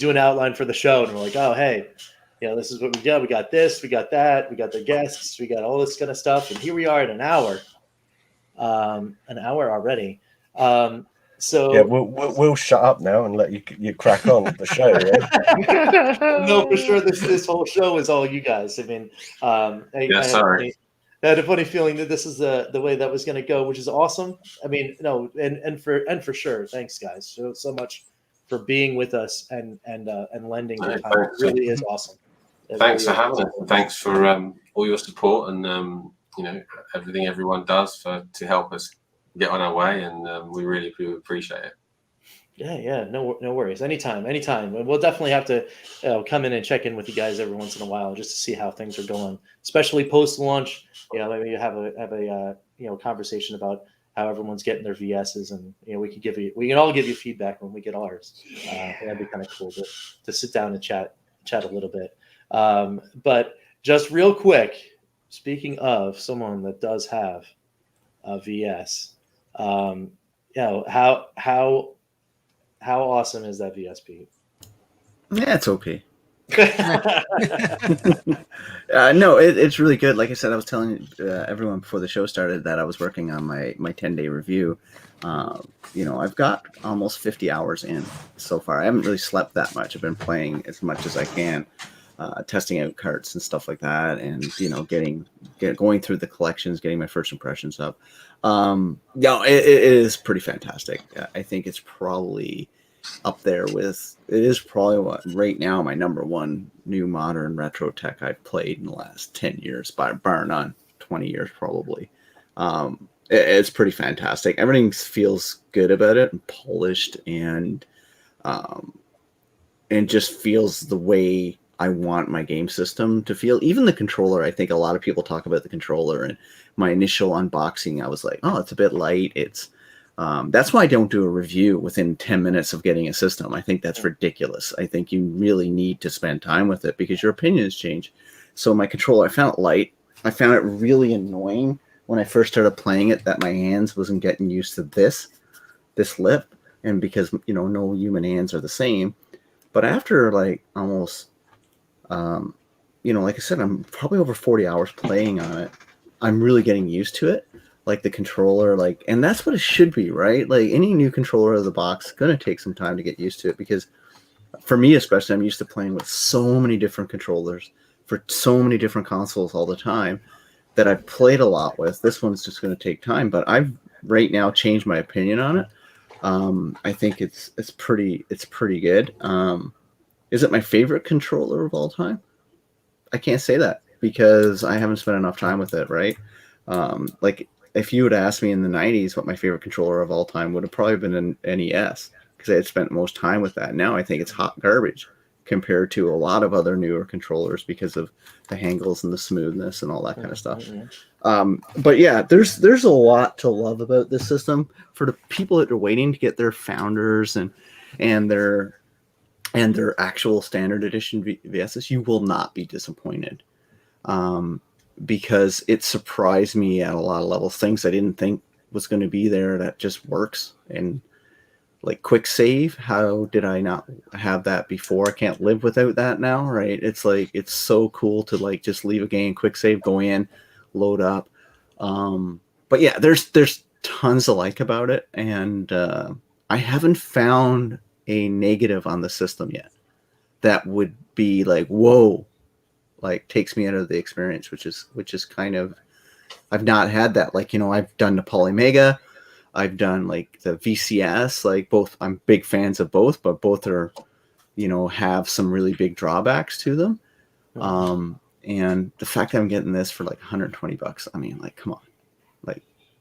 an outline for the show, and we're like, oh, hey, this is what we got. We got this, we got that, we got the guests, we got all this kind of stuff, and here we are in an hour already. So yeah, we'll shut up now and let you crack on with the show. Right? No, for sure. This whole show is all you guys. I mean, I had a funny feeling that this is the way that was going to go, which is awesome. I mean, no, and for sure, thanks guys so much for being with us and lending your time. It really is awesome. Thanks for having us. And thanks for all your support and everything everyone does to help us get on our way, and we really do appreciate it. Yeah, no worries. Anytime. We'll definitely have to come in and check in with you guys every once in a while just to see how things are going, especially post launch. Maybe you have a conversation about how everyone's getting their VSs, and we can all give you feedback when we get ours. That'd be kind of cool to sit down and chat a little bit. But just real quick, speaking of someone that does have a VS, how awesome is that VS, Pete? Yeah, it's OP. No, it's really good. Like I said, I was telling everyone before the show started that I was working on my 10-day review. I've got almost 50 hours in so far. I haven't really slept that much. I've been playing as much as I can, testing out carts and stuff like that, and going through the collections, getting my first impressions up. It is pretty fantastic. I think it's probably up there with. It is probably right now my number one new modern retro tech I've played in the last 10 years, bar none. 20 years probably. It's pretty fantastic. Everything feels good about it and polished, and just feels the way I want my game system to feel. Even the controller, I think a lot of people talk about the controller, and my initial unboxing, I was like, oh, it's a bit light. It's that's why I don't do a review within 10 minutes of getting a system. I think that's ridiculous. I think you really need to spend time with it because your opinions change. So my controller, I found it light. I found it really annoying when I first started playing it that my hands wasn't getting used to this lip, and because no human hands are the same. But after like almost like I said, I'm probably over 40 hours playing on it. I'm really getting used to it. Like the controller, and that's what it should be, right? Like any new controller out of the box, going to take some time to get used to it, because for me especially, I'm used to playing with so many different controllers for so many different consoles all the time that I've played a lot with. This one's just going to take time, but I've right now changed my opinion on it. I think it's pretty good. Is it my favorite controller of all time? I can't say that because I haven't spent enough time with it, right? If you would ask me in the 90s what my favorite controller of all time would have probably been an NES, because I had spent most time with that. Now I think it's hot garbage compared to a lot of other newer controllers because of the angles and the smoothness and all that kind of stuff. But yeah, there's a lot to love about this system. For the people that are waiting to get their Founders and their actual standard edition VSs, you will not be disappointed. Because it surprised me at a lot of levels. Things I didn't think was going to be there that just works. And like quick save, how did I not have that before? I can't live without that now, right? It's like, it's so cool to just leave a game, quick save, go in, load up. But yeah, there's tons to like about it. And I haven't found a negative on the system yet that would be like, whoa, takes me out of the experience, which is kind of, I've not had that. I've done the Polymega, I've done the VCS, both. I'm big fans of both, but both are, have some really big drawbacks to them. And the fact that I'm getting this for $120, I mean, come on,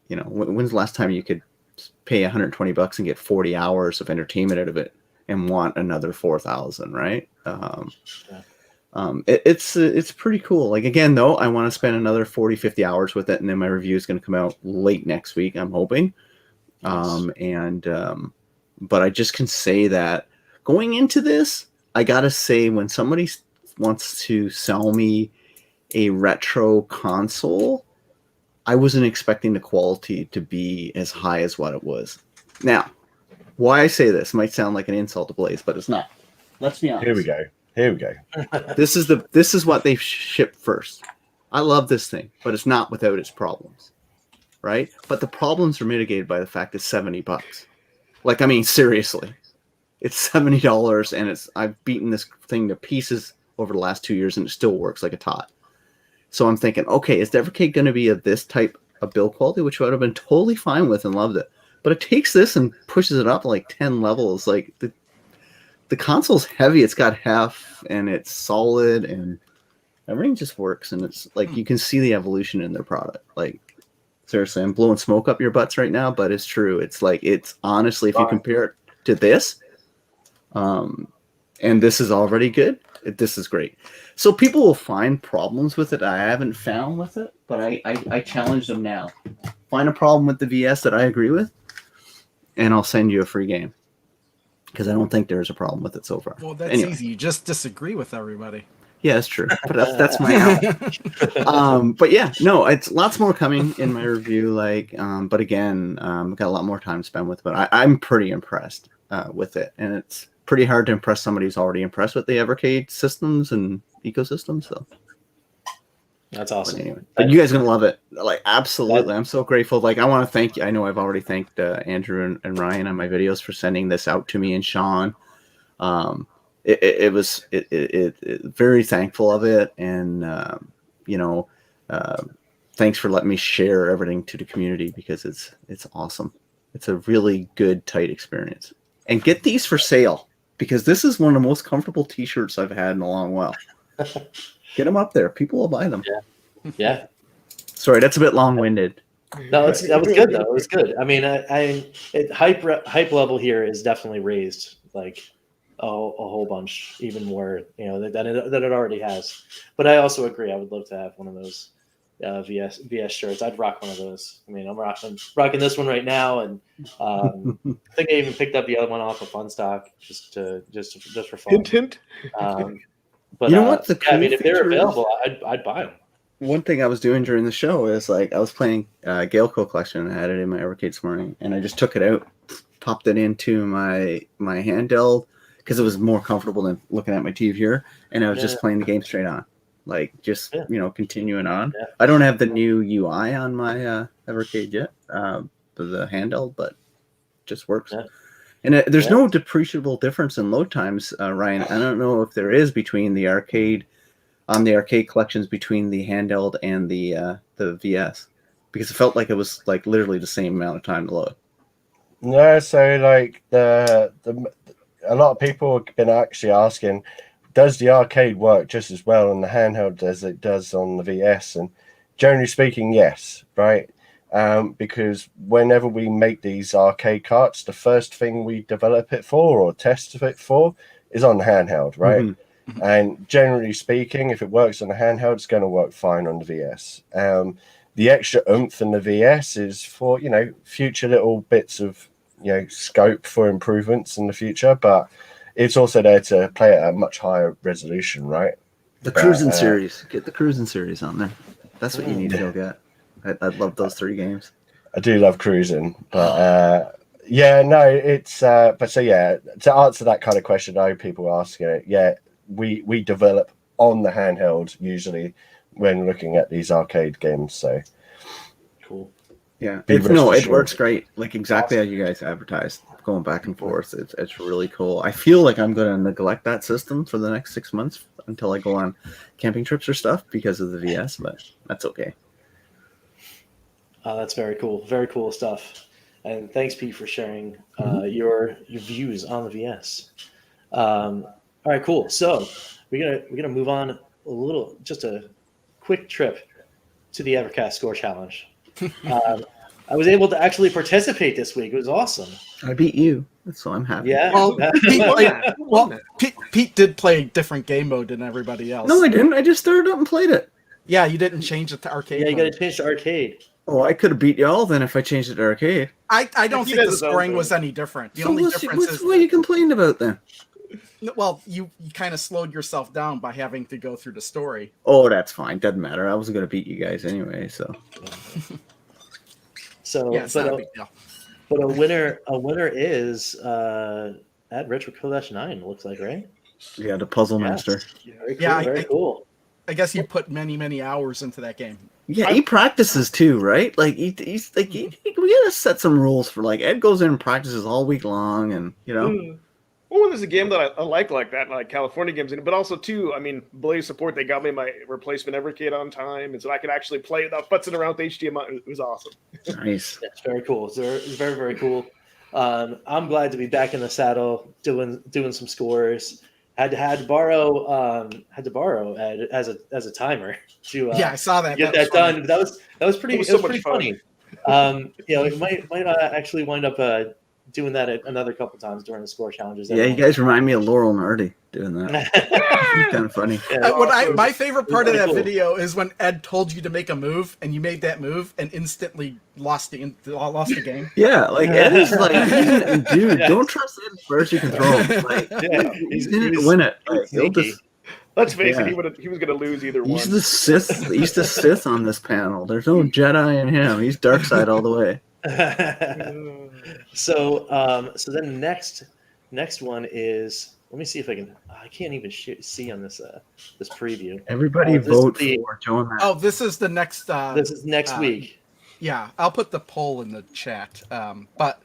when's the last time you could pay $120 and get 40 hours of entertainment out of it and want another 4,000, right? It's pretty cool. Again, though, I want to spend another 40-50 hours with it, and then my review is going to come out late next week, I'm hoping. But I just can say that going into this, I gotta say, when somebody wants to sell me a retro console, I wasn't expecting the quality to be as high as what it was. Now, why I say this might sound like an insult to Blaze, but it's not. Let's be honest. Here we go. Here we go. This is what they've shipped first. I love this thing, but it's not without its problems, right? But the problems are mitigated by the fact it's $70. Like, I mean, seriously, it's $70, and I've beaten this thing to pieces over the last 2 years, and it still works like a tot. So I'm thinking, okay, is the Evercade going to be of this type of build quality, which I would have been totally fine with and loved it. But it takes this and pushes it up like 10 levels. Like the console's heavy, it's got half, and it's solid, and everything just works. And it's like you can see the evolution in their product. Like, seriously, I'm blowing smoke up your butts right now, but it's true. It's like, it's honestly, if you compare it to this, and this is already good, this is great. So people will find problems with it I haven't found with it, but I challenge them now. Find a problem with the VS that I agree with, and I'll send you a free game. Because I don't think there's a problem with it so far. Well, that's easy. You just disagree with everybody. Yeah, that's true. But that's my out. But yeah, no, it's lots more coming in my review. Like, but again, I've got a lot more time to spend with. But I'm pretty impressed with it, and it's pretty hard to impress somebody who's already impressed with the Evercade systems and ecosystem. So that's awesome. But anyway, but you guys are gonna love it. Like, absolutely. I'm so grateful. Like, I want to thank you. I know I've already thanked Andrew and Ryan on my videos for sending this out to me, and Sean. It was very thankful of it, and thanks for letting me share everything to the community, because it's awesome. It's a really good, tight experience. And get these for sale, because this is one of the most comfortable T-shirts I've had in a long while. Get them up there. People will buy them. Yeah. Sorry, that's a bit long-winded. No, that was good though. It was good. I mean, hype level here is definitely raised like a whole bunch, even more, than it already has. But I also agree. I would love to have one of those VS shirts. I'd rock one of those. I mean, I'm rocking this one right now, and I think I even picked up the other one off of Fun Stock just for fun. Hint. But you know what? I mean, if they're available, I'd buy them. One thing I was doing during the show is, like, I was playing GameCo collection, and I had it in my Evercade this morning, and I just took it out, popped it into my handheld, because it was more comfortable than looking at my TV here, and I was just playing the game straight on, like, just continuing on. Yeah. I don't have the new UI on my Evercade yet, the handheld, but it just works. Yeah. And there's no depreciable difference in load times, Ryan. I don't know if there is between the arcade collections, between the handheld and the VS, because it felt like it was like literally the same amount of time to load. No, so like a lot of people have been actually asking, does the arcade work just as well on the handheld as it does on the VS? And generally speaking, yes, right? Because whenever we make these arcade carts, the first thing we develop it for or test it for is on the handheld, right? Mm-hmm. And generally speaking, if it works on the handheld, it's going to work fine on the VS. The extra oomph in the VS is for, future little bits of, scope for improvements in the future, but it's also there to play at a much higher resolution, right? The cruising series. Get the cruising series on there. That's what you need to go get. I love those 3 games. I do love cruising, but it's but so yeah, to answer that kind of question, I know people asking it. We develop on the handheld usually when looking at these arcade games. So cool. Yeah, it works great. Like exactly how you guys advertised, going back and forth. It's really cool. I feel like I'm going to neglect that system for the next 6 months until I go on camping trips or stuff because of the VS, but that's okay. That's very cool. Very cool stuff. And thanks, Pete, for sharing your views on the VS. All right, cool. So we're gonna move on just a quick trip to the Evercast Score Challenge. I was able to actually participate this week. It was awesome. I beat you, so I'm happy. Yeah. Well, Pete did play different game mode than everybody else. No, I didn't. I just started up and played it. Yeah, you didn't change it to arcade. Yeah, you got to change to arcade. Oh, I could have beat y'all then if I changed it to arcade. I don't think the scoring was any different. The only difference is what you complained about then. Well, you kind of slowed yourself down by having to go through the story. Oh, that's fine. Doesn't matter. I wasn't going to beat you guys anyway, so. So yeah, it's not a big deal. But a winner is at Retro KillDashNine. Looks like, right? Yeah, the Puzzle Yes. Master. Very cool. Yeah, very cool. I guess he put many hours into that game. Yeah, he practices too, right? Like he's like we gotta set some rules for like Ed goes in and practices all week long, and you know. Well, when there's a game that I like that, like California games, but also too, I mean, Blaze support. They got me my replacement Evercade on time, and so I could actually play it without futzing around with HDMI. It was awesome. Nice. It's very cool. It's very cool. I'm glad to be back in the saddle, doing some scores. Had to borrow Ed as a timer to Yeah, I saw that. get that done. That was pretty. It was pretty funny. It might actually wind up doing that another couple times during the score challenges. Yeah, you guys remind me of Laurel and Artie doing that. It's kind of funny. Yeah. My favorite part of that Cool. video is when Ed told you to make a move and you made that move and instantly lost the game. Yeah, like Ed is like, dude, Yes. don't trust Ed as far as you can throw him. Like, Yeah, he's in it to win it. Like, he'll sneaky. just, Let's face Yeah. it, he was going to lose either one. he's the Sith on this panel. There's no Jedi in him. He's dark side all the way. So then next one is, let me see if I can't even see on this preview. Everybody this vote is the- for Joe and Matt. Oh, this is the next. This is next week. Yeah, I'll put the poll in the chat. But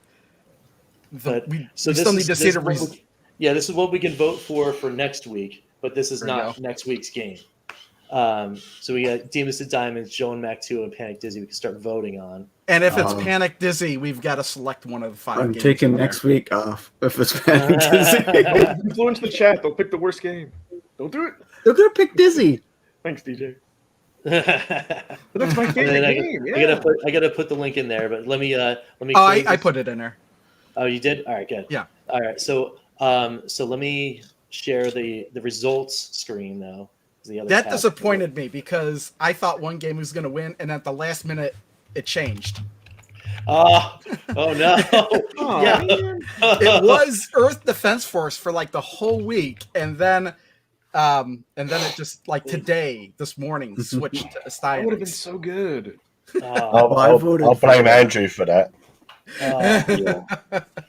we So still need to see the what results. this is what we can vote for next week, but this is There you not go. next week's game. So we got Demons to Diamonds, Joe and Mac 2, and Panic Dizzy. We can start voting on. And if it's Oh. Panic Dizzy, we've got to select one of the 5 I'm games taking in there. next week off if it's Panic Dizzy. Influence the chat. They'll pick the worst game. Don't do it. They're gonna pick Dizzy. Thanks, DJ. But that's my favorite game. Yeah. I gotta put the link in there, but let me. Oh, close I this. put it in there. Oh, you did? All right, good. Yeah. All right, so let me share the results screen now. The other That tab. disappointed me because I thought one game was going to win, and at the last minute, it changed. Oh no! Oh, Yeah. man. It was Earth Defense Force for like the whole week, and then it just like today, this morning, switched to That would have been Stylix. so good. Oh, I voted I'll for blame that. Andrew for that. yeah.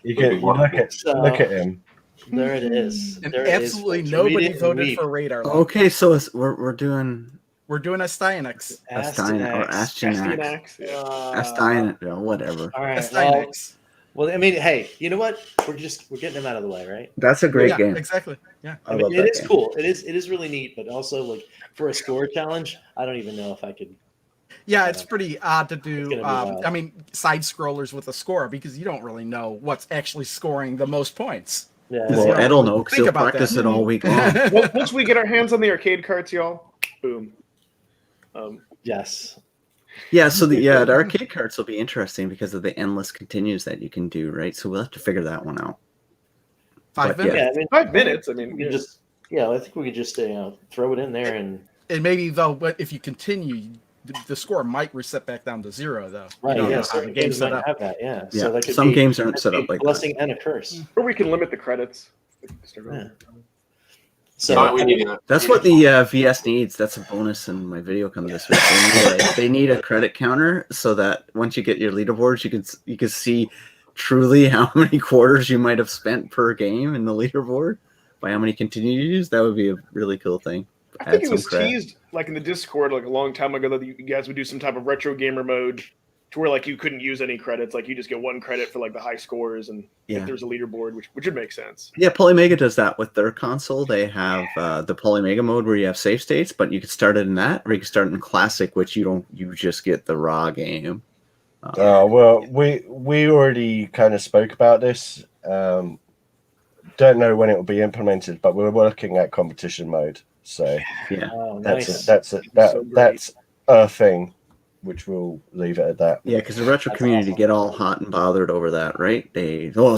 You look at him. There it is. And There it is, absolutely folks. Read nobody it and voted weep. for Radar. Okay, so we're doing We're doing a Stylix. Astine or Astinax. Astinax, yeah. Astine, whatever. All right. Stylix. Well, I mean, hey, you know what? We're getting them out of the way, right? That's a great Yeah, game. exactly. Yeah. I I mean, love it that is game. cool. It is really neat, but also like for a score challenge, I don't even know if I could. Yeah, it's pretty odd to It's do. gonna be wild. I mean, side scrollers with a score because you don't really know what's actually scoring the most points. Yeah. Well, Yeah. Ed'll know because Think he'll about practice that. it all week long. Once we get our hands on the arcade carts, y'all, boom. Yes. Yeah, so the arcade carts will be interesting because of the endless continues that you can do, right? So we'll have to figure that one out. 5 But, minutes. Yeah. I mean, 5 minutes. I we mean, could just. Yeah, I think we could just throw it in there and. And maybe though, but if you continue, the score might reset back down to 0 though. Right. You don't Yeah. know how the Certain game's games set might up. have that. Yeah. Yeah, So that could some be, games aren't that set could up be a like that. blessing and a curse. or we can limit the credits. Start over. Yeah. So Right, we need That's what the VS needs. That's a bonus in my video coming this week. They need a credit counter so that once you get your leaderboards, you can see truly how many quarters you might have spent per game in the leaderboard by how many continues. That would be a really cool thing. I think Add it some was credit. teased like in the Discord like a long time ago that you guys would do some type of retro gamer mode to where like you couldn't use any credits, like you just get 1 credit for like the high scores, and Yeah. if there's a leaderboard, which would make sense. Yeah, Polymega does that with their console. They have the Polymega mode where you have save states, but you can start it in that, or you can start it in classic, which you just get the raw game. Well, we already kind of spoke about this. Don't know when it will be implemented, but we're working at competition mode. So Yeah. Oh, nice. So great. that's a thing, which we'll leave it at that. Yeah, because the retro That's community awesome. get all hot and bothered over that, right?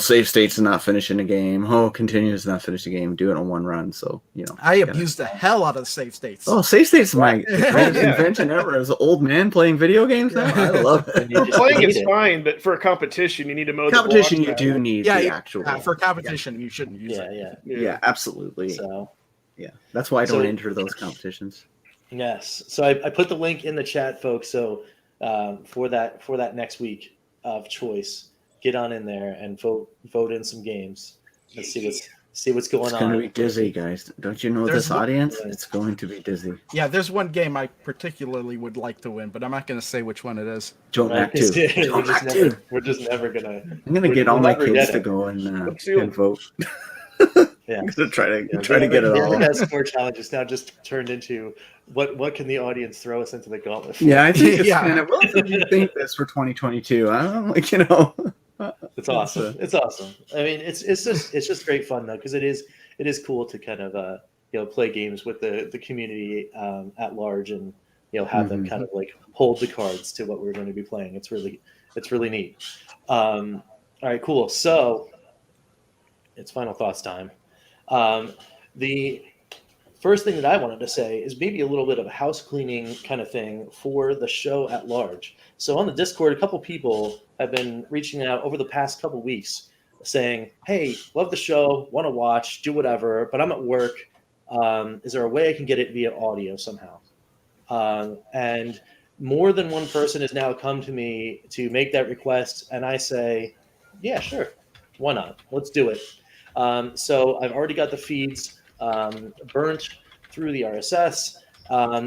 Save states is not finishing the game. Continues is not finishing the game. Do it in one run. So, I abused the hell out of the save states. Oh, save states is my greatest Yeah. invention ever. As an old man playing video games now, I love it. You For just playing need it's it. fine, but for a competition, you need to mow Competition, the you blocks do out. need Yeah, the yeah, actual. for competition, you shouldn't use it. Yeah. Yeah, absolutely. So. Yeah, that's why I don't So- enter those competitions. Yes. So I put the link in the chat, folks. So for that next week of choice, get on in there and vote in some games. Let's see what's going It's on. going to be dizzy, guys. Don't you know There's this one- audience? It's going to be dizzy. Yeah, there's one game I particularly would like to win, but I'm not going to say which one it is. Joe Right? Mac 2. Joe Mac 2. We're just never gonna. I'm going to get all my kids to go and vote. Yeah. I'm going to try to The get it all. Evercast score challenge is now just turned into what can the audience throw us into the gauntlet for? Yeah, I think it's Yeah. kind of, what do you think this for 2022? I don't know, like, you know. It's awesome. It's awesome. I mean, it's just great fun though, because it is cool to kind of play games with the community at large, and have them kind of like hold the cards to what we're going to be playing. It's really neat. All right, cool. So it's final thoughts time. The first thing that I wanted to say is maybe a little bit of a house cleaning kind of thing for the show at large. So on the Discord, a couple people have been reaching out over the past couple weeks saying, hey, love the show, want to watch, do whatever, but I'm at work. Is there a way I can get it via audio somehow? And more than one person has now come to me to make that request, and I say, yeah, sure. Why not? Let's do it. So I've already got the feeds burnt through the RSS.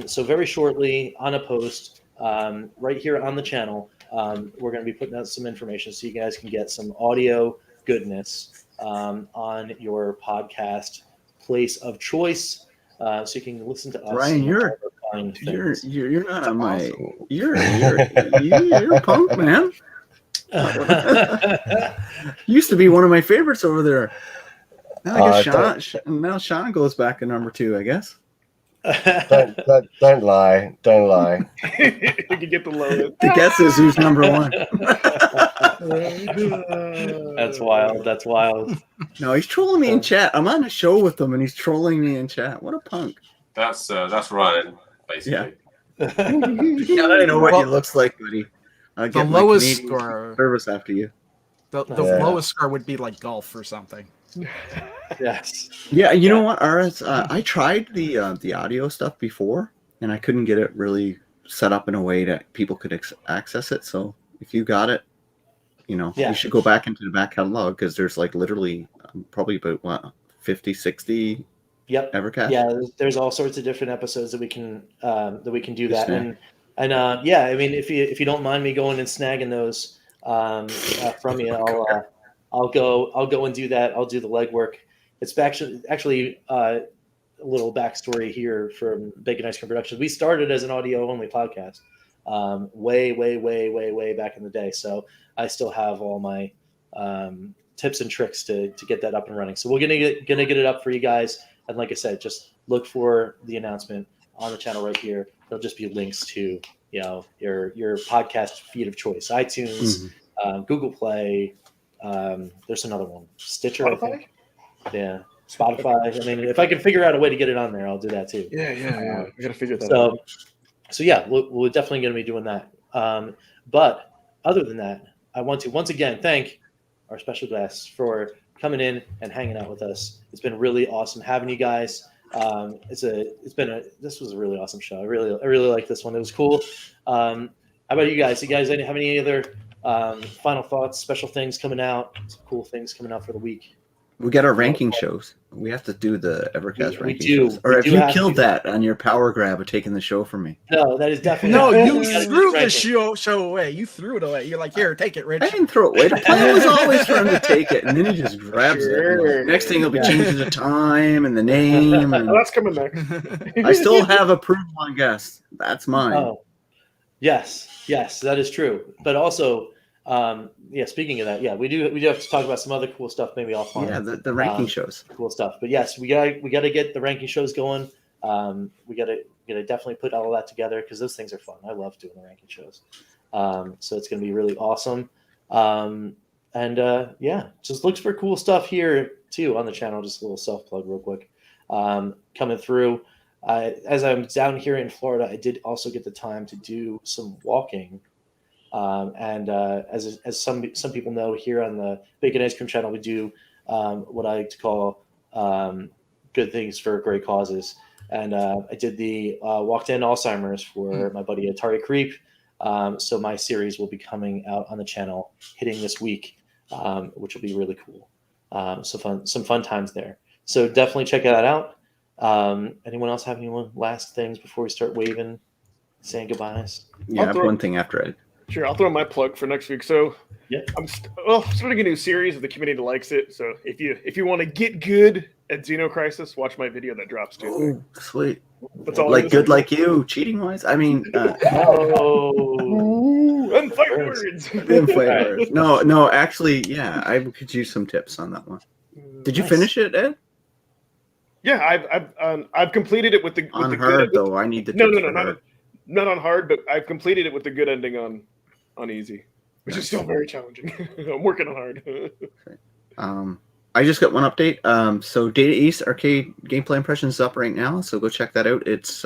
So very shortly on a post right here on the channel, we're going to be putting out some information so you guys can get some audio goodness on your podcast place of choice, so you can listen to us. Ryan, you're not on my. You're a punk, man. Used to be one of my favorites over there. Now I guess Sean goes back to number 2, I guess. Don't lie. Don't lie. You can get the load. The guess is who's number 1. That's wild. That's wild. No, he's trolling me in chat. I'm on a show with him, and he's trolling me in chat. What a punk! That's Ryan, basically. Yeah, I know what he looks like, buddy. I'll The get my lowest Canadian score. service after you. The Yeah. lowest score would be like golf or something. Yes. Yeah, you know what, RS? I tried the audio stuff before, and I couldn't get it really set up in a way that people could access it. So if you got it, you should go back into the back catalog, because there's like literally probably about 50, 60 Yep. Evercast. Yeah, there's all sorts of different episodes that we can do that. Snag. And yeah, I mean, if you don't mind me going and snagging those from you, I'll go and do that. I'll do the legwork. It's actually a little backstory here from Bacon Ice Cream Productions. We started as an audio only podcast way back in the day. So I still have all my tips and tricks to get that up and running. So we're gonna get it up for you guys. And like I said, just look for the announcement on the channel right here. There'll just be links to your podcast feed of choice: iTunes, Google Play. There's another one, Stitcher. I think. Yeah, Spotify. I mean, if I can figure out a way to get it on there, I'll do that too. Yeah. We gotta figure that out. So yeah, we're definitely going to be doing that. But other than that, I want to once again thank our special guests for coming in and hanging out with us. It's been really awesome having you guys. This was a really awesome show. I really like this one. It was cool. How about you guys? You guys have any other final thoughts, special things coming out, some cool things coming out for the week? We got our ranking shows. We have to do the Evercast We ranking do. shows. Or We have do you have killed to. that on your power grab of taking the show from me? No, that is definitely No, you gotta do threw the ranking. show away. You threw it away. You're like, here, take it, Rich. I didn't throw it away. The plan was always for him to take it, and then he just grabs it. Next thing he'll be changing the time and the name. And Oh, that's coming next. I still have approved one guest. That's mine. Oh, yes, that is true. But also, speaking of that, we do have to talk about some other cool stuff maybe offline. Yeah, the ranking shows. Cool stuff. But yes, we got to get the ranking shows going. We got to definitely put all of that together, because those things are fun. I love doing the ranking shows. So it's going to be really awesome. Just looks for cool stuff here too on the channel. Just a little self plug real quick. Coming through. As I'm down here in Florida, I did also get the time to do some walking. As some people know, here on the Bacon Ice Cream channel, we do what I like to call good things for great causes. And I did the walk to end Alzheimer's for my buddy Atari Creep. So my series will be coming out on the channel, hitting this week. which will be really cool. Some fun times there. So definitely check that out. Anyone else have any last things before we start waving, saying goodbyes? Yeah, I have one thing after it. Sure, I'll throw my plug for next week. So Yeah. I'm starting a new series if the community likes it. So if you want to get good at Xenocrisis, watch my video that drops Tuesday. Oh, sweet. That's all. Like good like you, cheating wise. I mean, and fight words. words. No, actually, yeah, I could use some tips on that one. Did you finish it, Ed? Yeah, I've completed it with the On the hard good, though. I need the no, tips for hard. not on hard, but I've completed it with the good ending on easy, which is still very challenging. I'm working on hard. I just got one update. So Data East Arcade gameplay impressions is up right now, so go check that out. It's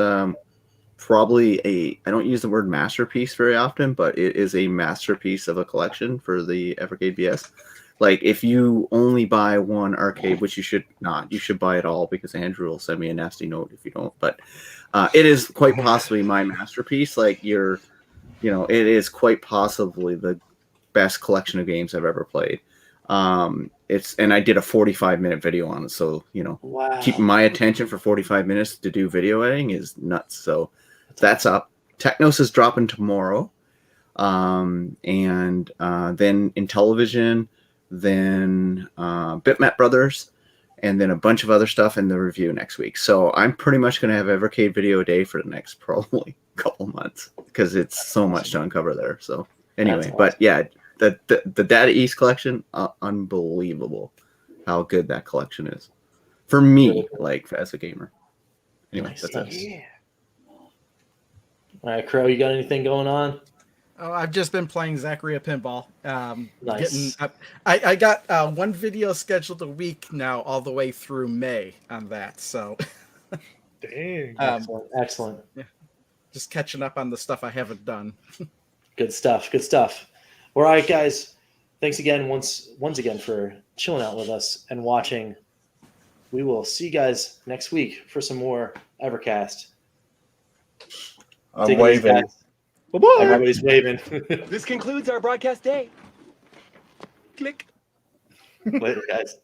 probably I don't use the word masterpiece very often, but it is a masterpiece of a collection for the Evercade BS. Like, if you only buy one arcade, which you should not, you should buy it all, because Andrew will send me a nasty note if you don't. But it is quite possibly my masterpiece. Like, it is quite possibly the best collection of games I've ever played. And I did a 45-minute video on it, so Wow. keeping my attention for 45 minutes to do video editing is nuts. So that's up. Technos is dropping tomorrow, and then in television, then Bitmap Brothers, and then a bunch of other stuff in the review next week. So I'm pretty much going to have Evercade video a day for the next probably couple months, because it's so much to uncover there. So anyway, Awesome. but yeah. The Data East collection, unbelievable how good that collection is for me, like as a gamer. Anyway, Nice. that's it. Yeah. All right, Crow, you got anything going on? Oh, I've just been playing Zaccaria Pinball. Nice. I got one video scheduled a week now, all the way through May on that. So, Dang. Excellent. just catching up on the stuff I haven't done. Good stuff. Good stuff. All right, guys. Thanks again once again for chilling out with us and watching. We will see you guys next week for some more Evercast. I'm Take it easy, waving. guys. Bye-bye. Everybody's waving. This concludes our broadcast day. Click. Later, guys.